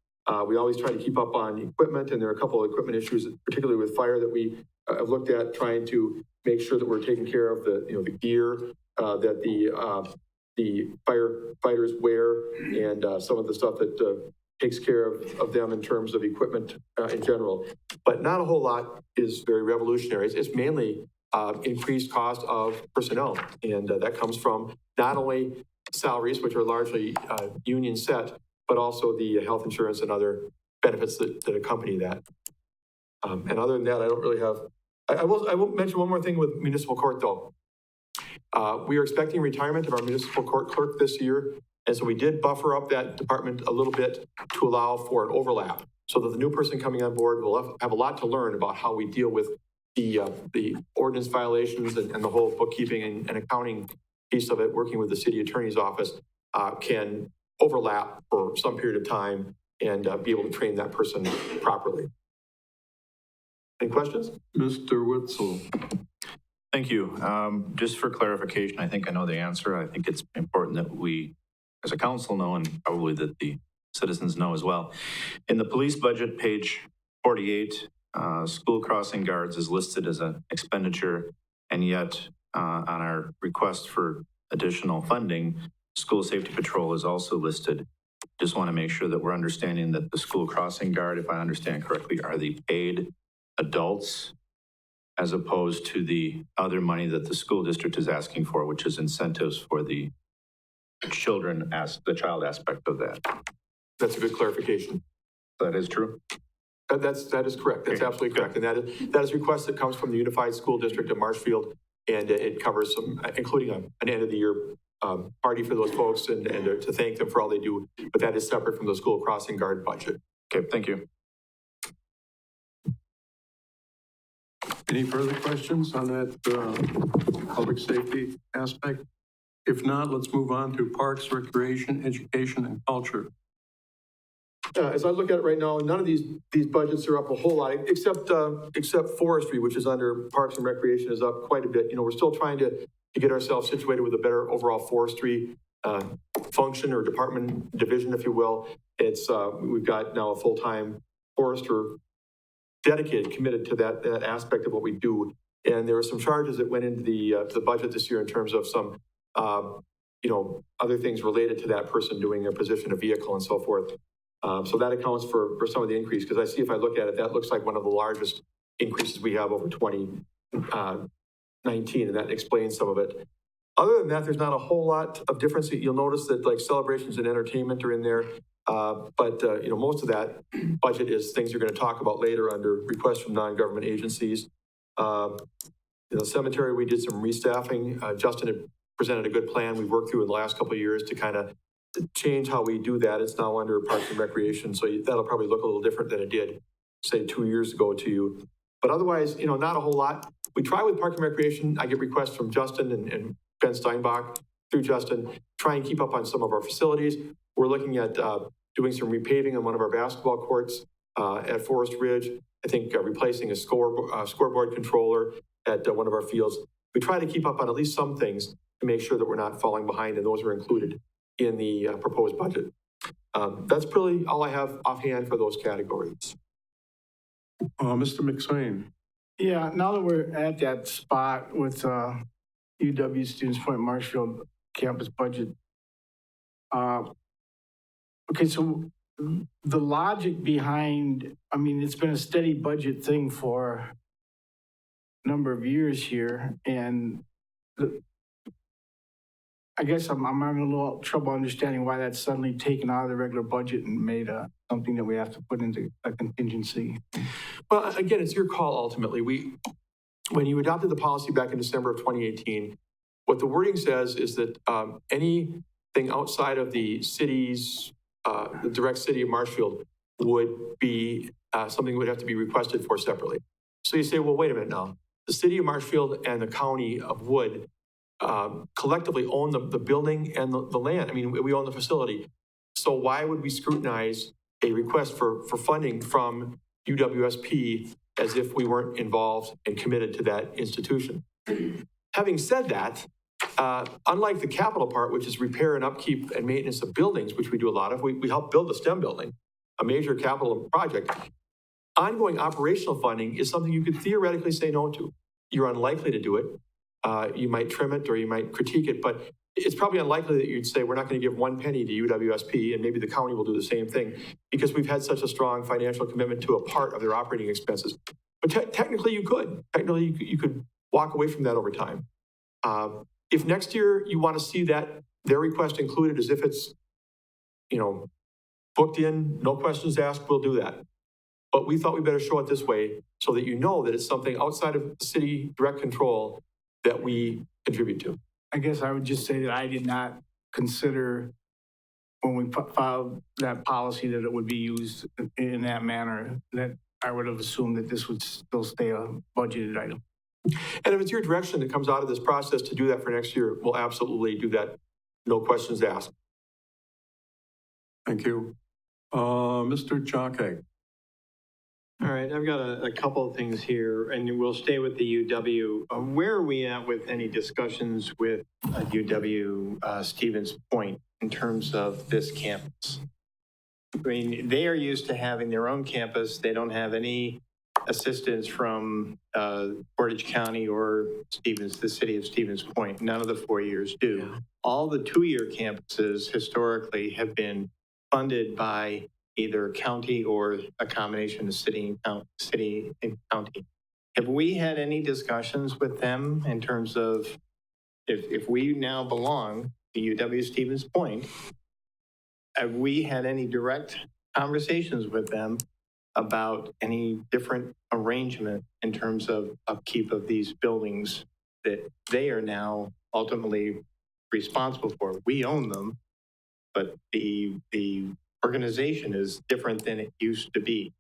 We always try to keep up on equipment, and there are a couple of equipment issues, particularly with fire, that we have looked at, trying to make sure that we're taking care of the gear that the firefighters wear, and some of the stuff that takes care of them in terms of equipment in general. But not a whole lot is very revolutionary. It's mainly increased cost of personnel, and that comes from not only salaries, which are largely union set, but also the health insurance and other benefits that accompany that. And other than that, I don't really have. I will mention one more thing with municipal court, though. We are expecting retirement of our municipal court clerk this year. And so we did buffer up that department a little bit to allow for an overlap so that the new person coming on board will have a lot to learn about how we deal with the ordinance violations and the whole bookkeeping and accounting piece of it, working with the city attorney's office, can overlap for some period of time and be able to train that person properly. Any questions? Mr. Witzel. Thank you. Just for clarification, I think I know the answer. I think it's important that we, as a council, know, and probably that the citizens know as well. In the police budget, page 48, school crossing guards is listed as an expenditure, and yet on our request for additional funding, school safety patrol is also listed. Just want to make sure that we're understanding that the school crossing guard, if I understand correctly, are the paid adults as opposed to the other money that the school district is asking for, which is incentives for the children, the child aspect of that. That's a good clarification. That is true? That is correct. That's absolutely correct. And that is a request that comes from the Unified School District of Marshfield, and it covers some, including an end of the year party for those folks and to thank them for all they do. But that is separate from the school crossing guard budget. Okay, thank you. Any further questions on that public safety aspect? If not, let's move on to Parks, Recreation, Education, and Culture. As I look at it right now, none of these budgets are up a whole lot, except forestry, which is under Parks and Recreation, is up quite a bit. You know, we're still trying to get ourselves situated with a better overall forestry function or department division, if you will. It's we've got now a full-time forester dedicated, committed to that aspect of what we do. And there were some charges that went into the budget this year in terms of some, other things related to that person doing their position, a vehicle and so forth. So that accounts for some of the increase, because I see if I look at it, that looks like one of the largest increases we have over 2019, and that explains some of it. Other than that, there's not a whole lot of difference. You'll notice that like celebrations and entertainment are in there, but most of that budget is things you're going to talk about later under requests from non-government agencies. Cemetery, we did some restaffing. Justin had presented a good plan we've worked through in the last couple of years to kind of change how we do that. It's now under Parks and Recreation, so that'll probably look a little different than it did, say, 2 years ago to you. But otherwise, not a whole lot. We try with Parks and Recreation. I get requests from Justin and Ben Steinbach through Justin, try and keep up on some of our facilities. We're looking at doing some repaving on one of our basketball courts at Forest Ridge. I think replacing a scoreboard controller at one of our fields. We try to keep up on at least some things to make sure that we're not falling behind, and those are included in the proposed budget. That's really all I have offhand for those categories. Mr. McSwain. Yeah, now that we're at that spot with UW Stevens Point Marshfield campus budget, okay, so the logic behind, it's been a steady budget thing for a number of years here, and I guess I'm having a little trouble understanding why that's suddenly taken out of the regular budget and made something that we have to put into a contingency. Well, again, it's your call ultimately. When you adopted the policy back in December of 2018, what the wording says is that anything outside of the city's, the direct city of Marshfield would be something that would have to be requested for separately. So you say, well, wait a minute now. The city of Marshfield and the county of Wood collectively own the building and the land. We own the facility. So why would we scrutinize a request for funding from UWSP as if we weren't involved and committed to that institution? Having said that, unlike the capital part, which is repair and upkeep and maintenance of buildings, which we do a lot of, we help build the STEM building, a major capital project. Ongoing operational funding is something you could theoretically say no to. You're unlikely to do it. You might trim it or you might critique it, but it's probably unlikely that you'd say we're not going to give 1 penny to UWSP, and maybe the county will do the same thing because we've had such a strong financial commitment to a part of their operating expenses. But technically you could. Technically you could walk away from that over time. If next year you want to see that their request included as if it's, booked in, no questions asked, we'll do that. But we thought we better show it this way so that you know that it's something outside of the city direct control that we contribute to. I guess I would just say that I did not consider when we filed that policy that it would be used in that manner, that I would have assumed that this would still stay a budgeted item. And if it's your direction that comes out of this process to do that for next year, we'll absolutely do that. No questions asked. Thank you. Mr. Jockey. All right, I've got a couple of things here, and we'll stay with the UW. Where are we at with any discussions with UW Stevens Point in terms of this campus? I mean, they are used to having their own campus. They don't have any assistance from Portage County or Stevens, the city of Stevens Point. None of the 4 years do. Yeah. All the 2-year campuses historically have been funded by either county or a combination of city and county. Have we had any discussions with them in terms of if we now belong to UW Stevens Point, have we had any direct conversations with them about any different arrangement in terms of upkeep of these buildings that they are now ultimately responsible for? We own them, but the organization is different than it used to be.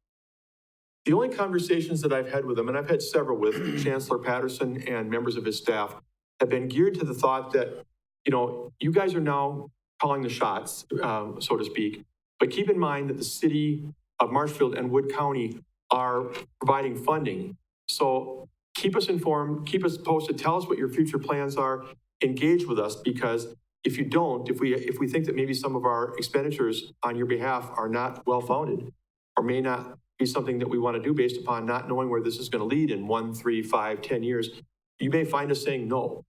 The only conversations that I've had with them, and I've had several with Chancellor Patterson and members of his staff, have been geared to the thought that, you guys are now calling the shots, so to speak, but keep in mind that the city of Marshfield and Wood County are providing funding. So keep us informed, keep us posted, tell us what your future plans are, engage with us, because if you don't, if we think that maybe some of our expenditures on your behalf are not well-founded or may not be something that we want to do based upon not knowing where this is going to lead in 1, 3, 5, 10 years, you may find us saying no.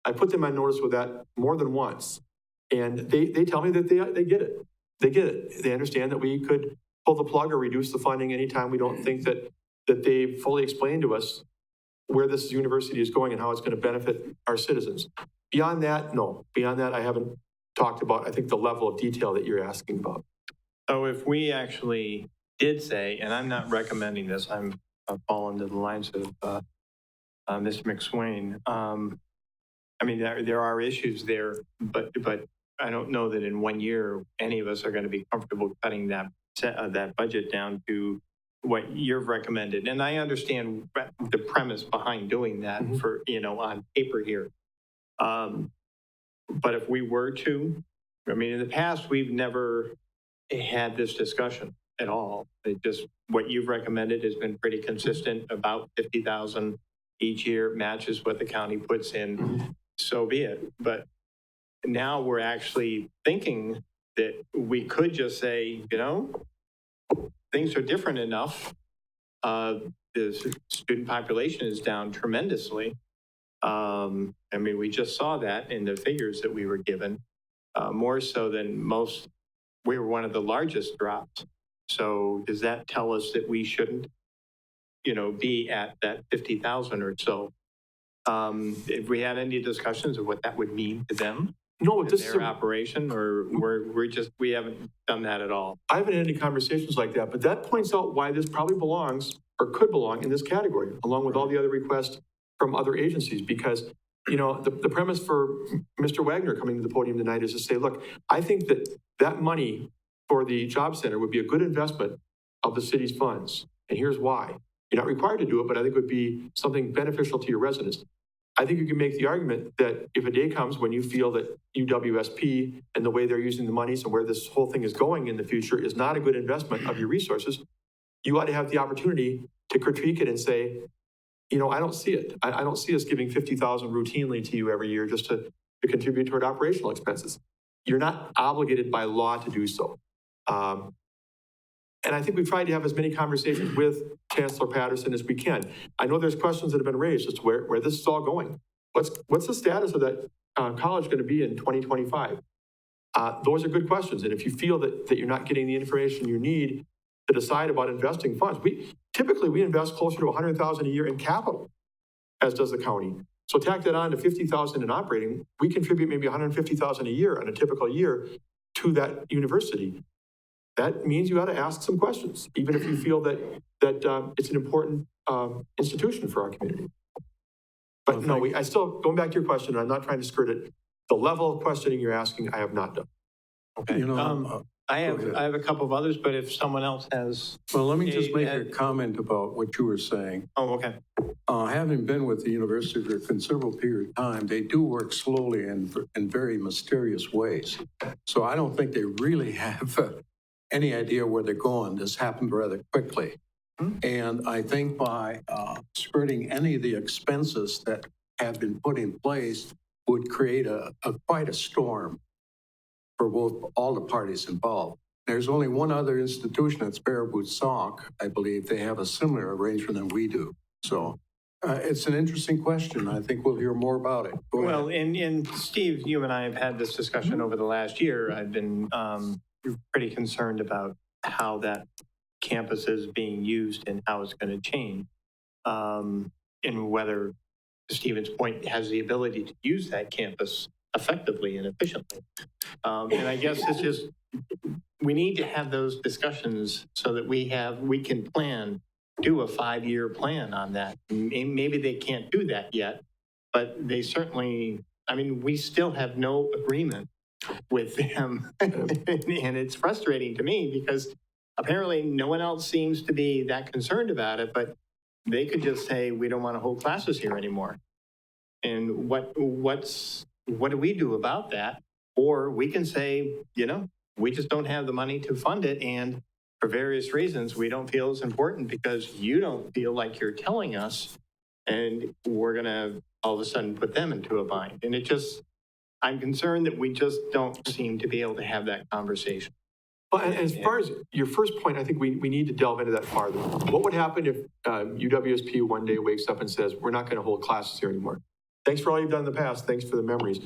I put them on notice with that more than once. And they tell me that they get it. They get it. They understand that we could pull the plug or reduce the funding anytime we don't think that they fully explained to us where this university is going and how it's going to benefit our citizens. Beyond that, no. Beyond that, I haven't talked about, I think, the level of detail that you're asking about. So if we actually did say, and I'm not recommending this, I've fallen to the lines of Mr. McSwain. I mean, there are issues there, but I don't know that in 1 year, any of us are going to be comfortable cutting that budget down to what you've recommended. And I understand the premise behind doing that for, on paper here. But if we were to, I mean, in the past, we've never had this discussion at all. It just, what you've recommended has been pretty consistent, about 50,000 each year, matches what the county puts in, so be it. But now we're actually thinking that we could just say, things are different enough. The student population is down tremendously. I mean, we just saw that in the figures that we were given, more so than most. We were one of the largest drops. So does that tell us that we shouldn't, be at that 50,000 or so? If we had any discussions of what that would mean to them, no, this their operation, or we haven't done that at all. I haven't had any conversations like that, but that points out why this probably belongs or could belong in this category, along with all the other requests from other agencies, because, the premise for Mr. Wagner coming to the podium tonight is to say, look, I think that money for the job center would be a good investment of the city's funds. And here's why. You're not required to do it, but I think it would be something beneficial to your residents. I think you can make the argument that if a day comes when you feel that UWSP and the way they're using the monies and where this whole thing is going in the future is not a good investment of your resources, you ought to have the opportunity to critique it and say, I don't see it. I don't see us giving 50,000 routinely to you every year just to contribute toward operational expenses. You're not obligated by law to do so. And I think we've tried to have as many conversations with Chancellor Patterson as we can. I know there's questions that have been raised as to where this is all going. What's the status of that college going to be in 2025? Those are good questions. And if you feel that you're not getting the information you need to decide about investing funds, typically we invest closer to 100,000 a year in capital, as does the county. So tack that on to 50,000 in operating, we contribute maybe 150,000 a year on a typical year to that university. That means you got to ask some questions, even if you feel that it's an important institution for our community. But no, I still, going back to your question, I'm not trying to skirt it. The level of questioning you're asking, I have not done. Okay. You know, I go ahead. have a couple of others, but if someone else has, well, let me just make a Ed. comment about what you were saying. oh, okay. Having been with the university for a considerable period of time, they do work slowly and in very mysterious ways. So I don't think they really have any idea where they're going. This happened rather quickly. And I think by skirting any of the expenses that have been put in place would create quite a storm for all the parties involved. There's only one other institution, that's Baraboo Sauk, I believe. They have a similar arrangement than we do. So it's an interesting question. I think we'll hear more about it. Go Well, ahead. and Steve, you and I have had this discussion over the last year. I've been pretty concerned about how that campus is being used and how it's going to change. And whether, to Stephen's point, has the ability to use that campus effectively and efficiently. And I guess it's just, we need to have those discussions so that we can do a 5-year plan on that. Maybe they can't do that yet, but they certainly, I mean, we still have no agreement with them. And it's frustrating to me because apparently no one else seems to be that concerned about it, but they could just say, we don't want to hold classes here anymore. And what do we do about that? Or we can say, we just don't have the money to fund it. And for various reasons, we don't feel it's important because you don't feel like you're telling us, and we're going to all of a sudden put them into a bind. And I'm concerned that we just don't seem to be able to have that conversation. Well, and as far as your first point, I think we need to delve into that farther. What would happen if UWSP one day wakes up and says, we're not going to hold classes here anymore? Thanks for all you've done in the past. Thanks for the memories.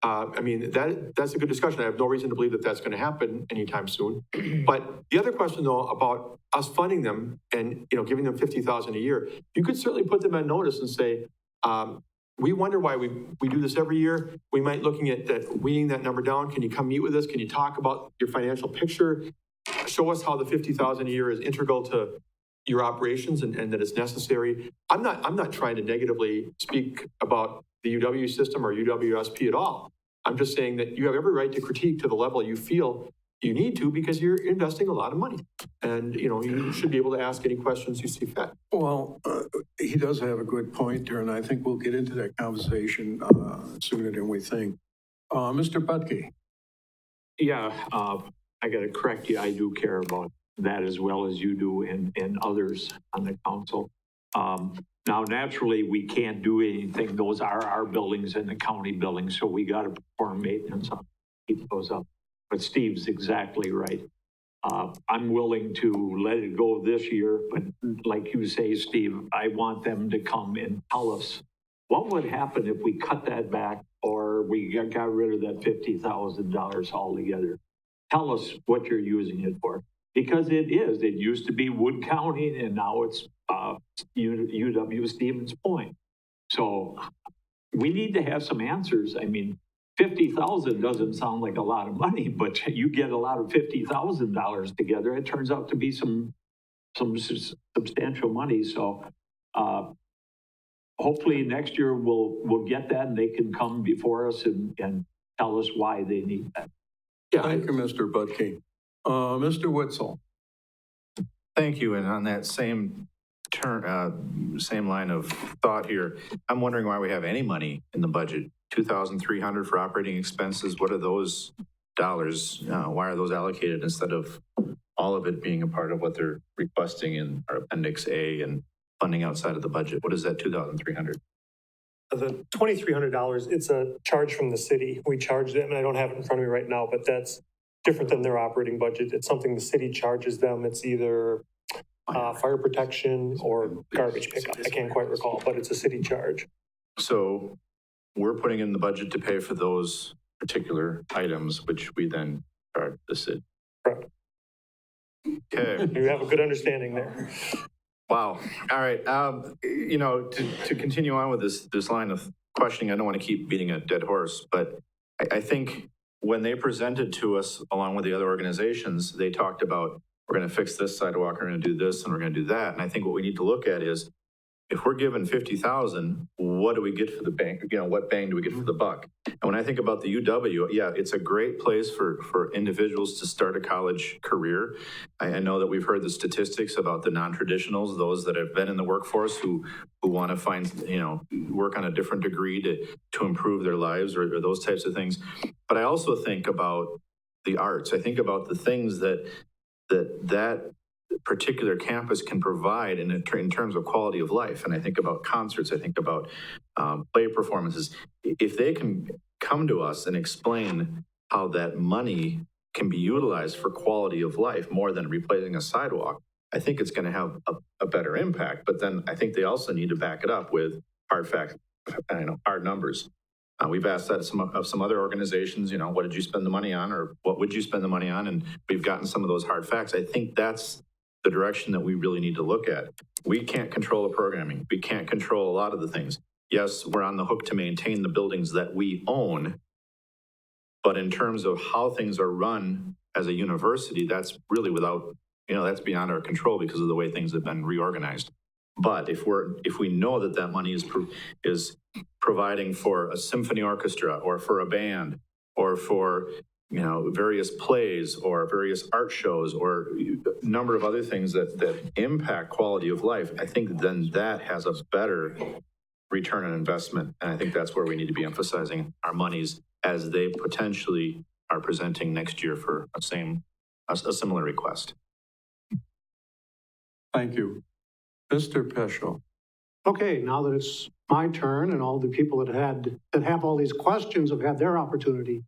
I mean, that's a good discussion. I have no reason to believe that that's going to happen anytime soon. But the other question, though, about us funding them and, giving them $50,000 a year, you could certainly put them on notice and say, we wonder why we do this every year. We might looking at weaning that number down. Can you come meet with us? Can you talk about your financial picture? Show us how the $50,000 a year is integral to your operations and that it's necessary. I'm not trying to negatively speak about the UW system or UWSP at all. I'm just saying that you have every right to critique to the level you feel you need to because you're investing a lot of money. And, you should be able to ask any questions you see fit. Well, he does have a good point there, and I think we'll get into that conversation sooner than we think. Mr. Butke. Yeah, I got to correct you. I do care about that as well as you do and others on the council. Now, naturally, we can't do anything. Those are our buildings and the county buildings, so we got to perform maintenance on, keep those up. But Steve's exactly right. I'm willing to let it go this year, but like you say, Steve, I want them to come and tell us what would happen if we cut that back or we got rid of that $50,000 altogether. Tell us what you're using it for. Because it used to be Wood County and now it's UW Stevens Point. So we need to have some answers. I mean, 50,000 doesn't sound like a lot of money, but you get a lot of $50,000 together. It turns out to be some substantial money. So hopefully next year we'll get that and they can come before us and tell us why they need that. Yeah, thank you, Mr. Butke. Mr. Witzel. Thank you. And on that same line of thought here, I'm wondering why we have any money in the budget. 2,300 for operating expenses. What are those dollars? Why are those allocated instead of all of it being a part of what they're requesting in our Appendix A and funding outside of the budget? What is that 2,300? The $2,300, it's a charge from the city. We charge them, and I don't have it in front of me right now, but that's different than their operating budget. It's something the city charges them. It's either fire protection or garbage pickup. I can't quite recall, but it's a city charge. So we're putting in the budget to pay for those particular items, which we then charge the city. Correct. Okay. You have a good understanding there. Wow. All right. To continue on with this line of questioning, I don't want to keep beating a dead horse, but I think when they presented to us, along with the other organizations, they talked about, we're going to fix this sidewalk, we're going to do this, and we're going to do that. And I think what we need to look at is, if we're given 50,000, what do we get for the bang? You know, what bang do we get for the buck? And when I think about the UW, yeah, it's a great place for individuals to start a college career. I know that we've heard the statistics about the non-traditionals, those that have been in the workforce who want to find, you know, work on a different degree to improve their lives or those types of things. But I also think about the arts. I think about the things that particular campus can provide in terms of quality of life. And I think about concerts, I think about play performances. If they can come to us and explain how that money can be utilized for quality of life more than replacing a sidewalk, I think it's going to have a better impact. But then I think they also need to back it up with hard facts, hard numbers. We've asked that of some other organizations, you know, what did you spend the money on, or what would you spend the money on? And we've gotten some of those hard facts. I think that's the direction that we really need to look at. We can't control the programming. We can't control a lot of the things. Yes, we're on the hook to maintain the buildings that we own, but in terms of how things are run as a university, that's really without, you know, that's beyond our control because of the way things have been reorganized. But if we know that money is providing for a symphony orchestra or for a band or for, you know, various plays or various art shows or a number of other things that impact quality of life, I think then that has a better return on investment. And I think that's where we need to be emphasizing our monies as they potentially are presenting next year for a similar request. Thank you. Mr. Peschel. Okay, now that it's my turn and all the people that have all these questions have had their opportunity,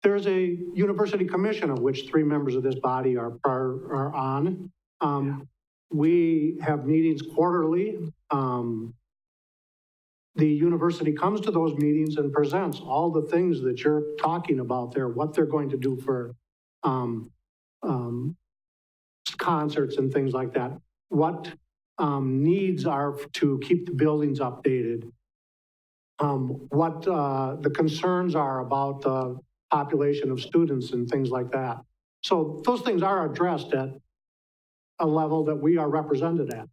there's a university commission of which 3 members of this body are on. We have meetings quarterly. The university comes to those meetings and presents all the things that you're talking about there, what they're going to do for concerts and things like that, what needs are to keep the buildings updated, what the concerns are about the population of students and things like that. So those things are addressed at a level that we are represented at.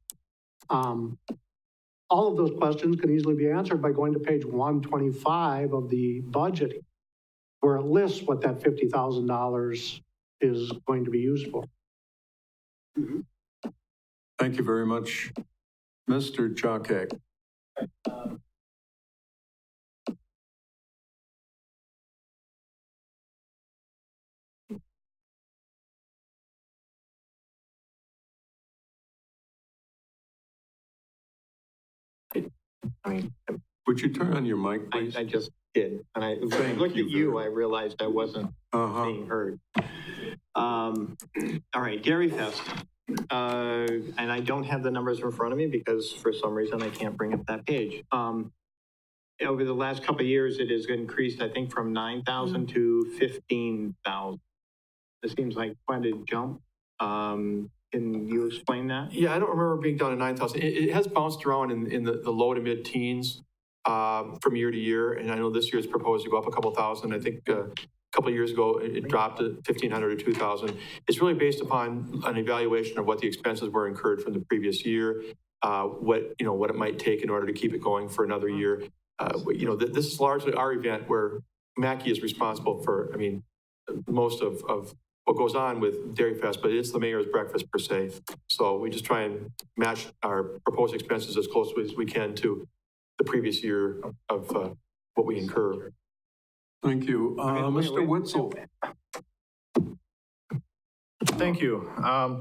All of those questions can easily be answered by going to page 125 of the budget, where it lists what that $50,000 is going to be used for. Thank you very much. Mr. Jockek. Would you turn on your mic, please? I just did. And when I looked at you, I realized I wasn't being heard. All right, Dairy Fest. And I don't have the numbers in front of me because for some reason I can't bring up that page. Over the last couple of years, it has increased, I think, from 9,000 to 15,000. It seems like quite a jump. Can you explain that? Yeah, I don't remember being down to 9,000. It has bounced around in the low to mid teens from year to year. And I know this year it's proposed to go up a couple thousand. I think a couple of years ago, it dropped to 1,500 or 2,000. It's really based upon an evaluation of what the expenses were incurred from the previous year, what it might take in order to keep it going for another year. This is largely our event where Mackey is responsible for, most of what goes on with Dairy Fest, but it's the mayor's breakfast per se. So we just try and match our proposed expenses as closely as we can to the previous year of what we incur. Thank you. Mr. Witzel. Thank you.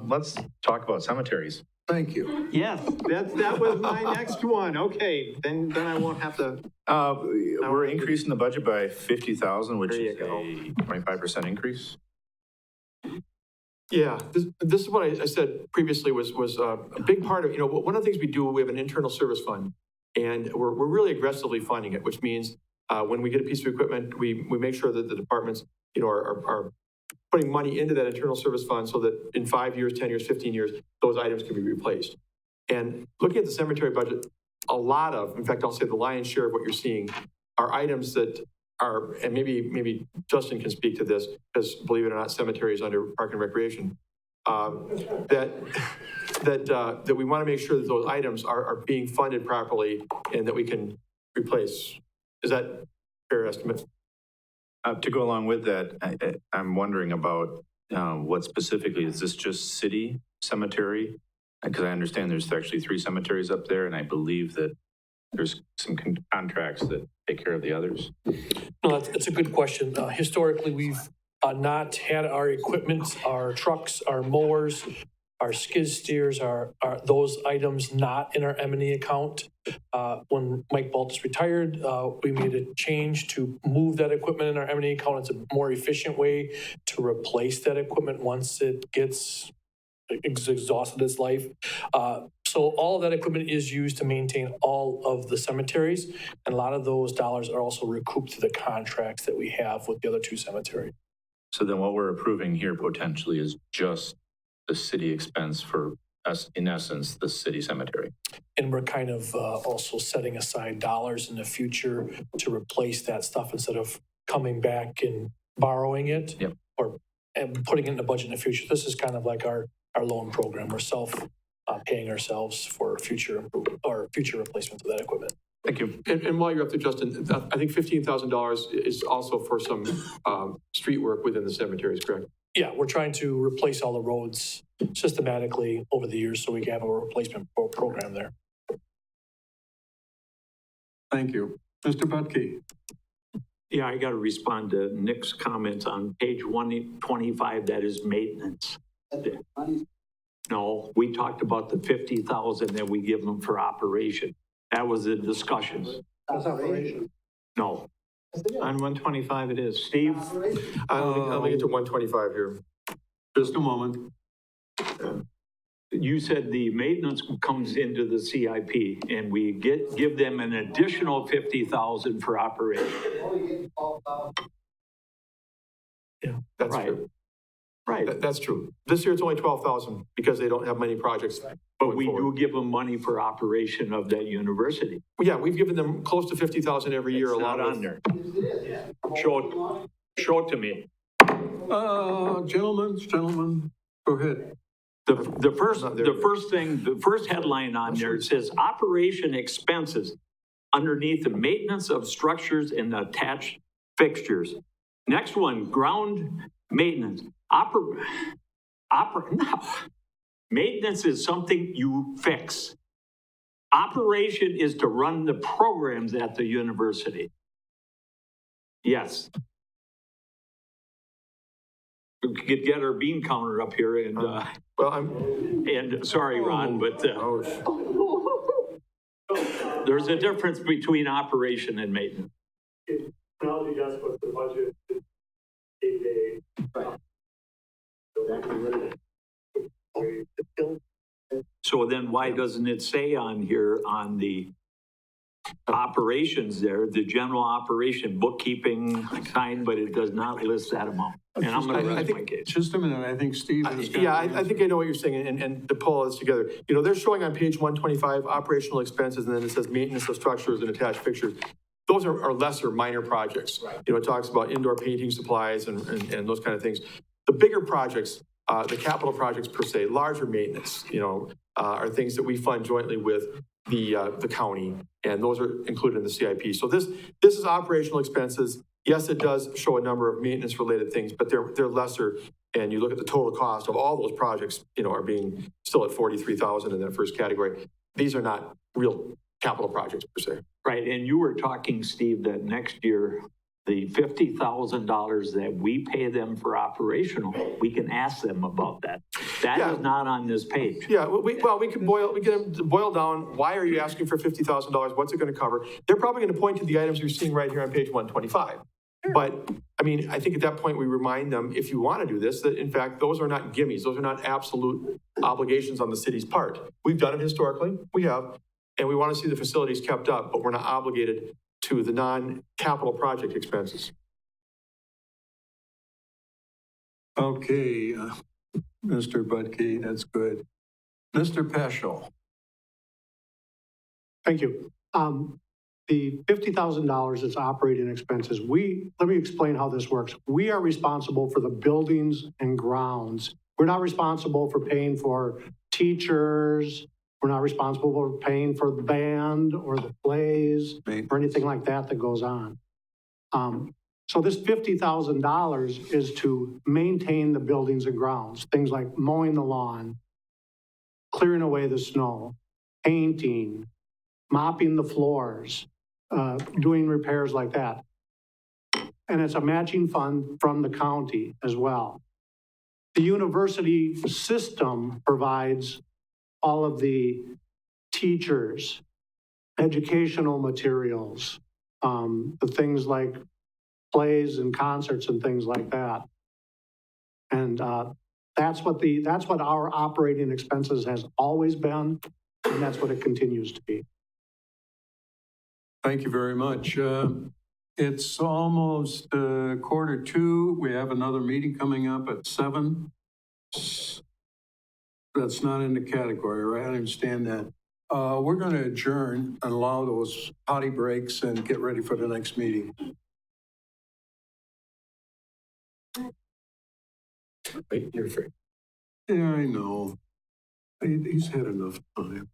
Let's talk about cemeteries. Thank you. Yes, that was my next one. Okay, then I won't have to. We're increasing the budget by 50,000, which is go. a 25% increase. Yeah, this is what I said previously was a big part of, one of the things we do, we have an internal service fund, and we're really aggressively funding it, which means when we get a piece of equipment, we make sure that the departments, are putting money into that internal service fund so that in 5 years, 10 years, 15 years, those items can be replaced. And looking at the cemetery budget, in fact, I'll say the lion's share of what you're seeing are items that are, and maybe Justin can speak to this, because believe it or not, cemetery is under Park and Recreation. that we want to make sure that those items are being funded properly and that we can replace. Is that a fair estimate? To go along with that, I'm wondering about what specifically, is this just city cemetery? Because I understand there's actually 3 cemeteries up there, and I believe that there's some contracts that take care of the others. No, that's a good question. Historically, we've not had our equipment, our trucks, our mowers, our skid steers, our those items not in our M&E account. When Mike Baltus retired, we made a change to move that equipment in our M&E account. It's a more efficient way to replace that equipment once it gets exhausted its life. So all of that equipment is used to maintain all of the cemeteries. And a lot of those dollars are also recouped through the contracts that we have with the other 2 cemeteries. So then what we're approving here potentially is just the city expense for us, in essence, the city cemetery. And we're kind of also setting aside dollars in the future to replace that stuff instead of coming back and borrowing it. Yep. And putting it in the budget in the future. This is kind of like our loan program. We're paying ourselves for future replacement of that equipment. Thank you. And while you're up there, Justin, I think $15,000 is also for some street work within the cemeteries, correct? Yeah, we're trying to replace all the roads systematically over the years so we can have a replacement program there. Thank you. Mr. Butke. Yeah, I got to respond to Nick's comments on page 125, that is maintenance. No, we talked about the 50,000 that we give them for operation. That was the discussion. That's operation. No. On 125 it is. Steve? Let me get to 125 here. Just a moment. You said the maintenance comes into the CIP and we give them an additional 50,000 for operation. Yeah, That's Right. true. Right. That's true. This year it's only 12,000 because they don't have many projects. But we going forward. do give them money for operation of that university. Yeah, we've given them close to 50,000 every year. It's along not with- on there. Show it to me. Gentlemen, go ahead. The first headline on there, it says operation expenses underneath the maintenance of structures and attached fixtures. Next one, ground maintenance. No. Maintenance is something you fix. Operation is to run the programs at the university. Yes. We could get our bean counter up here and, and sorry, Ron, but there's a difference between operation and maintenance. Technology does what the budget is So then why doesn't it say on here on the operations there, the general operation bookkeeping kind, but it does not list that amount? And I'm going to rest my case. Just a minute, I think Steve is. Yeah, I think I know what you're saying, and to pull all this together. You know, they're showing on page 125 operational expenses, and then it says maintenance of structures and attached fixtures. Those are lesser, minor projects. Right. You know, it talks about indoor painting supplies and those kind of things. The bigger projects, the capital projects per se, larger maintenance, you know, are things that we fund jointly with the county, and those are included in the CIP. So this is operational expenses. Yes, it does show a number of maintenance-related things, but they're lesser. And you look at the total cost of all those projects, you know, are being still at 43,000 in that first category. These are not real capital projects per se. Right, and you were talking, Steve, that next year, the $50,000 that we pay them for operational, we can ask them about that. That is not on this page. Yeah, we can boil down, why are you asking for $50,000? What's it going to cover? They're probably going to point to the items you're seeing right here on page 125. But, I mean, I think at that point we remind them, if you want to do this, that in fact, those are not gimmies. Those are not absolute obligations on the city's part. We've done it historically, we have, and we want to see the facilities kept up, but we're not obligated to the non-capital project expenses. Okay, Mr. Butke, that's good. Mr. Peschel. Thank you. The $50,000 is operating expenses. Let me explain how this works. We are responsible for the buildings and grounds We're not responsible for paying for teachers. We're not responsible for paying for the band or the plays or anything like that that goes on. So this $50,000 is to maintain the buildings and grounds, things like mowing the lawn, clearing away the snow, painting, mopping the floors, doing repairs like that. And it's a matching fund from the county as well. The university system provides all of the teachers, educational materials, the things like plays and concerts and things like that. And that's what our operating expenses has always been, and that's what it continues to be. Thank you very much. It's almost 1:45. We have another meeting coming up at 7. That's not in the category, right? I understand that. We're going to adjourn and allow those potty breaks and get ready for the next meeting. Wait, you're free. Yeah, I know. He's had enough time.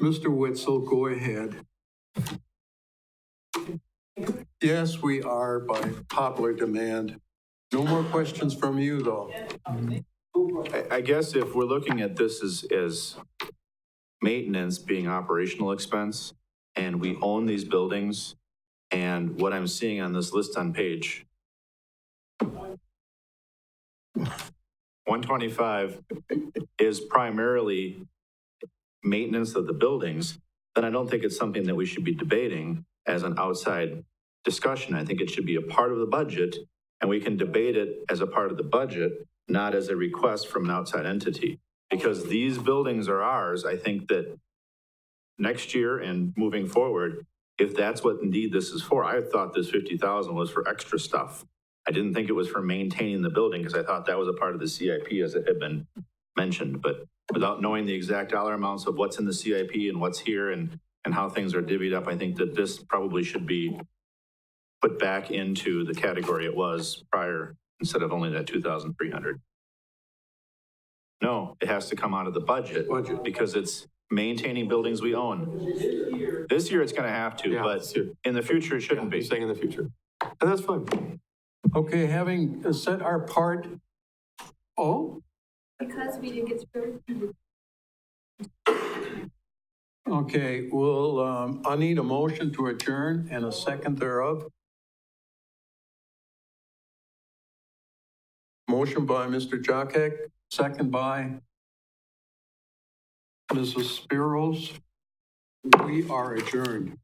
Mr. Witzel, go ahead. Yes, we are by popular demand. No more questions from you, though. I guess if we're looking at this as maintenance being operational expense, and we own these buildings, and what I'm seeing on this list on page 125 is primarily maintenance of the buildings, then I don't think it's something that we should be debating as an outside discussion. I think it should be a part of the budget, and we can debate it as a part of the budget, not as a request from an outside entity. Because these buildings are ours, I think that next year and moving forward, if that's what indeed this is for, I thought this 50,000 was for extra stuff. I didn't think it was for maintaining the building, because I thought that was a part of the CIP as it had been mentioned. But without knowing the exact dollar amounts of what's in the CIP and what's here and how things are divvied up, I think that this probably should be put back into the category it was prior, instead of only that 2,300. No, it has to come out of the budget because it's maintaining buildings we own. This year it's going to have to, but in the future it shouldn't be. Saying in the future. And that's fine. Okay, having set our part. Oh? Because we didn't get through. Okay, well, I need a motion to adjourn and a second thereof. Motion by Mr. Jockheck, second by Mrs. Spiros. We are adjourned.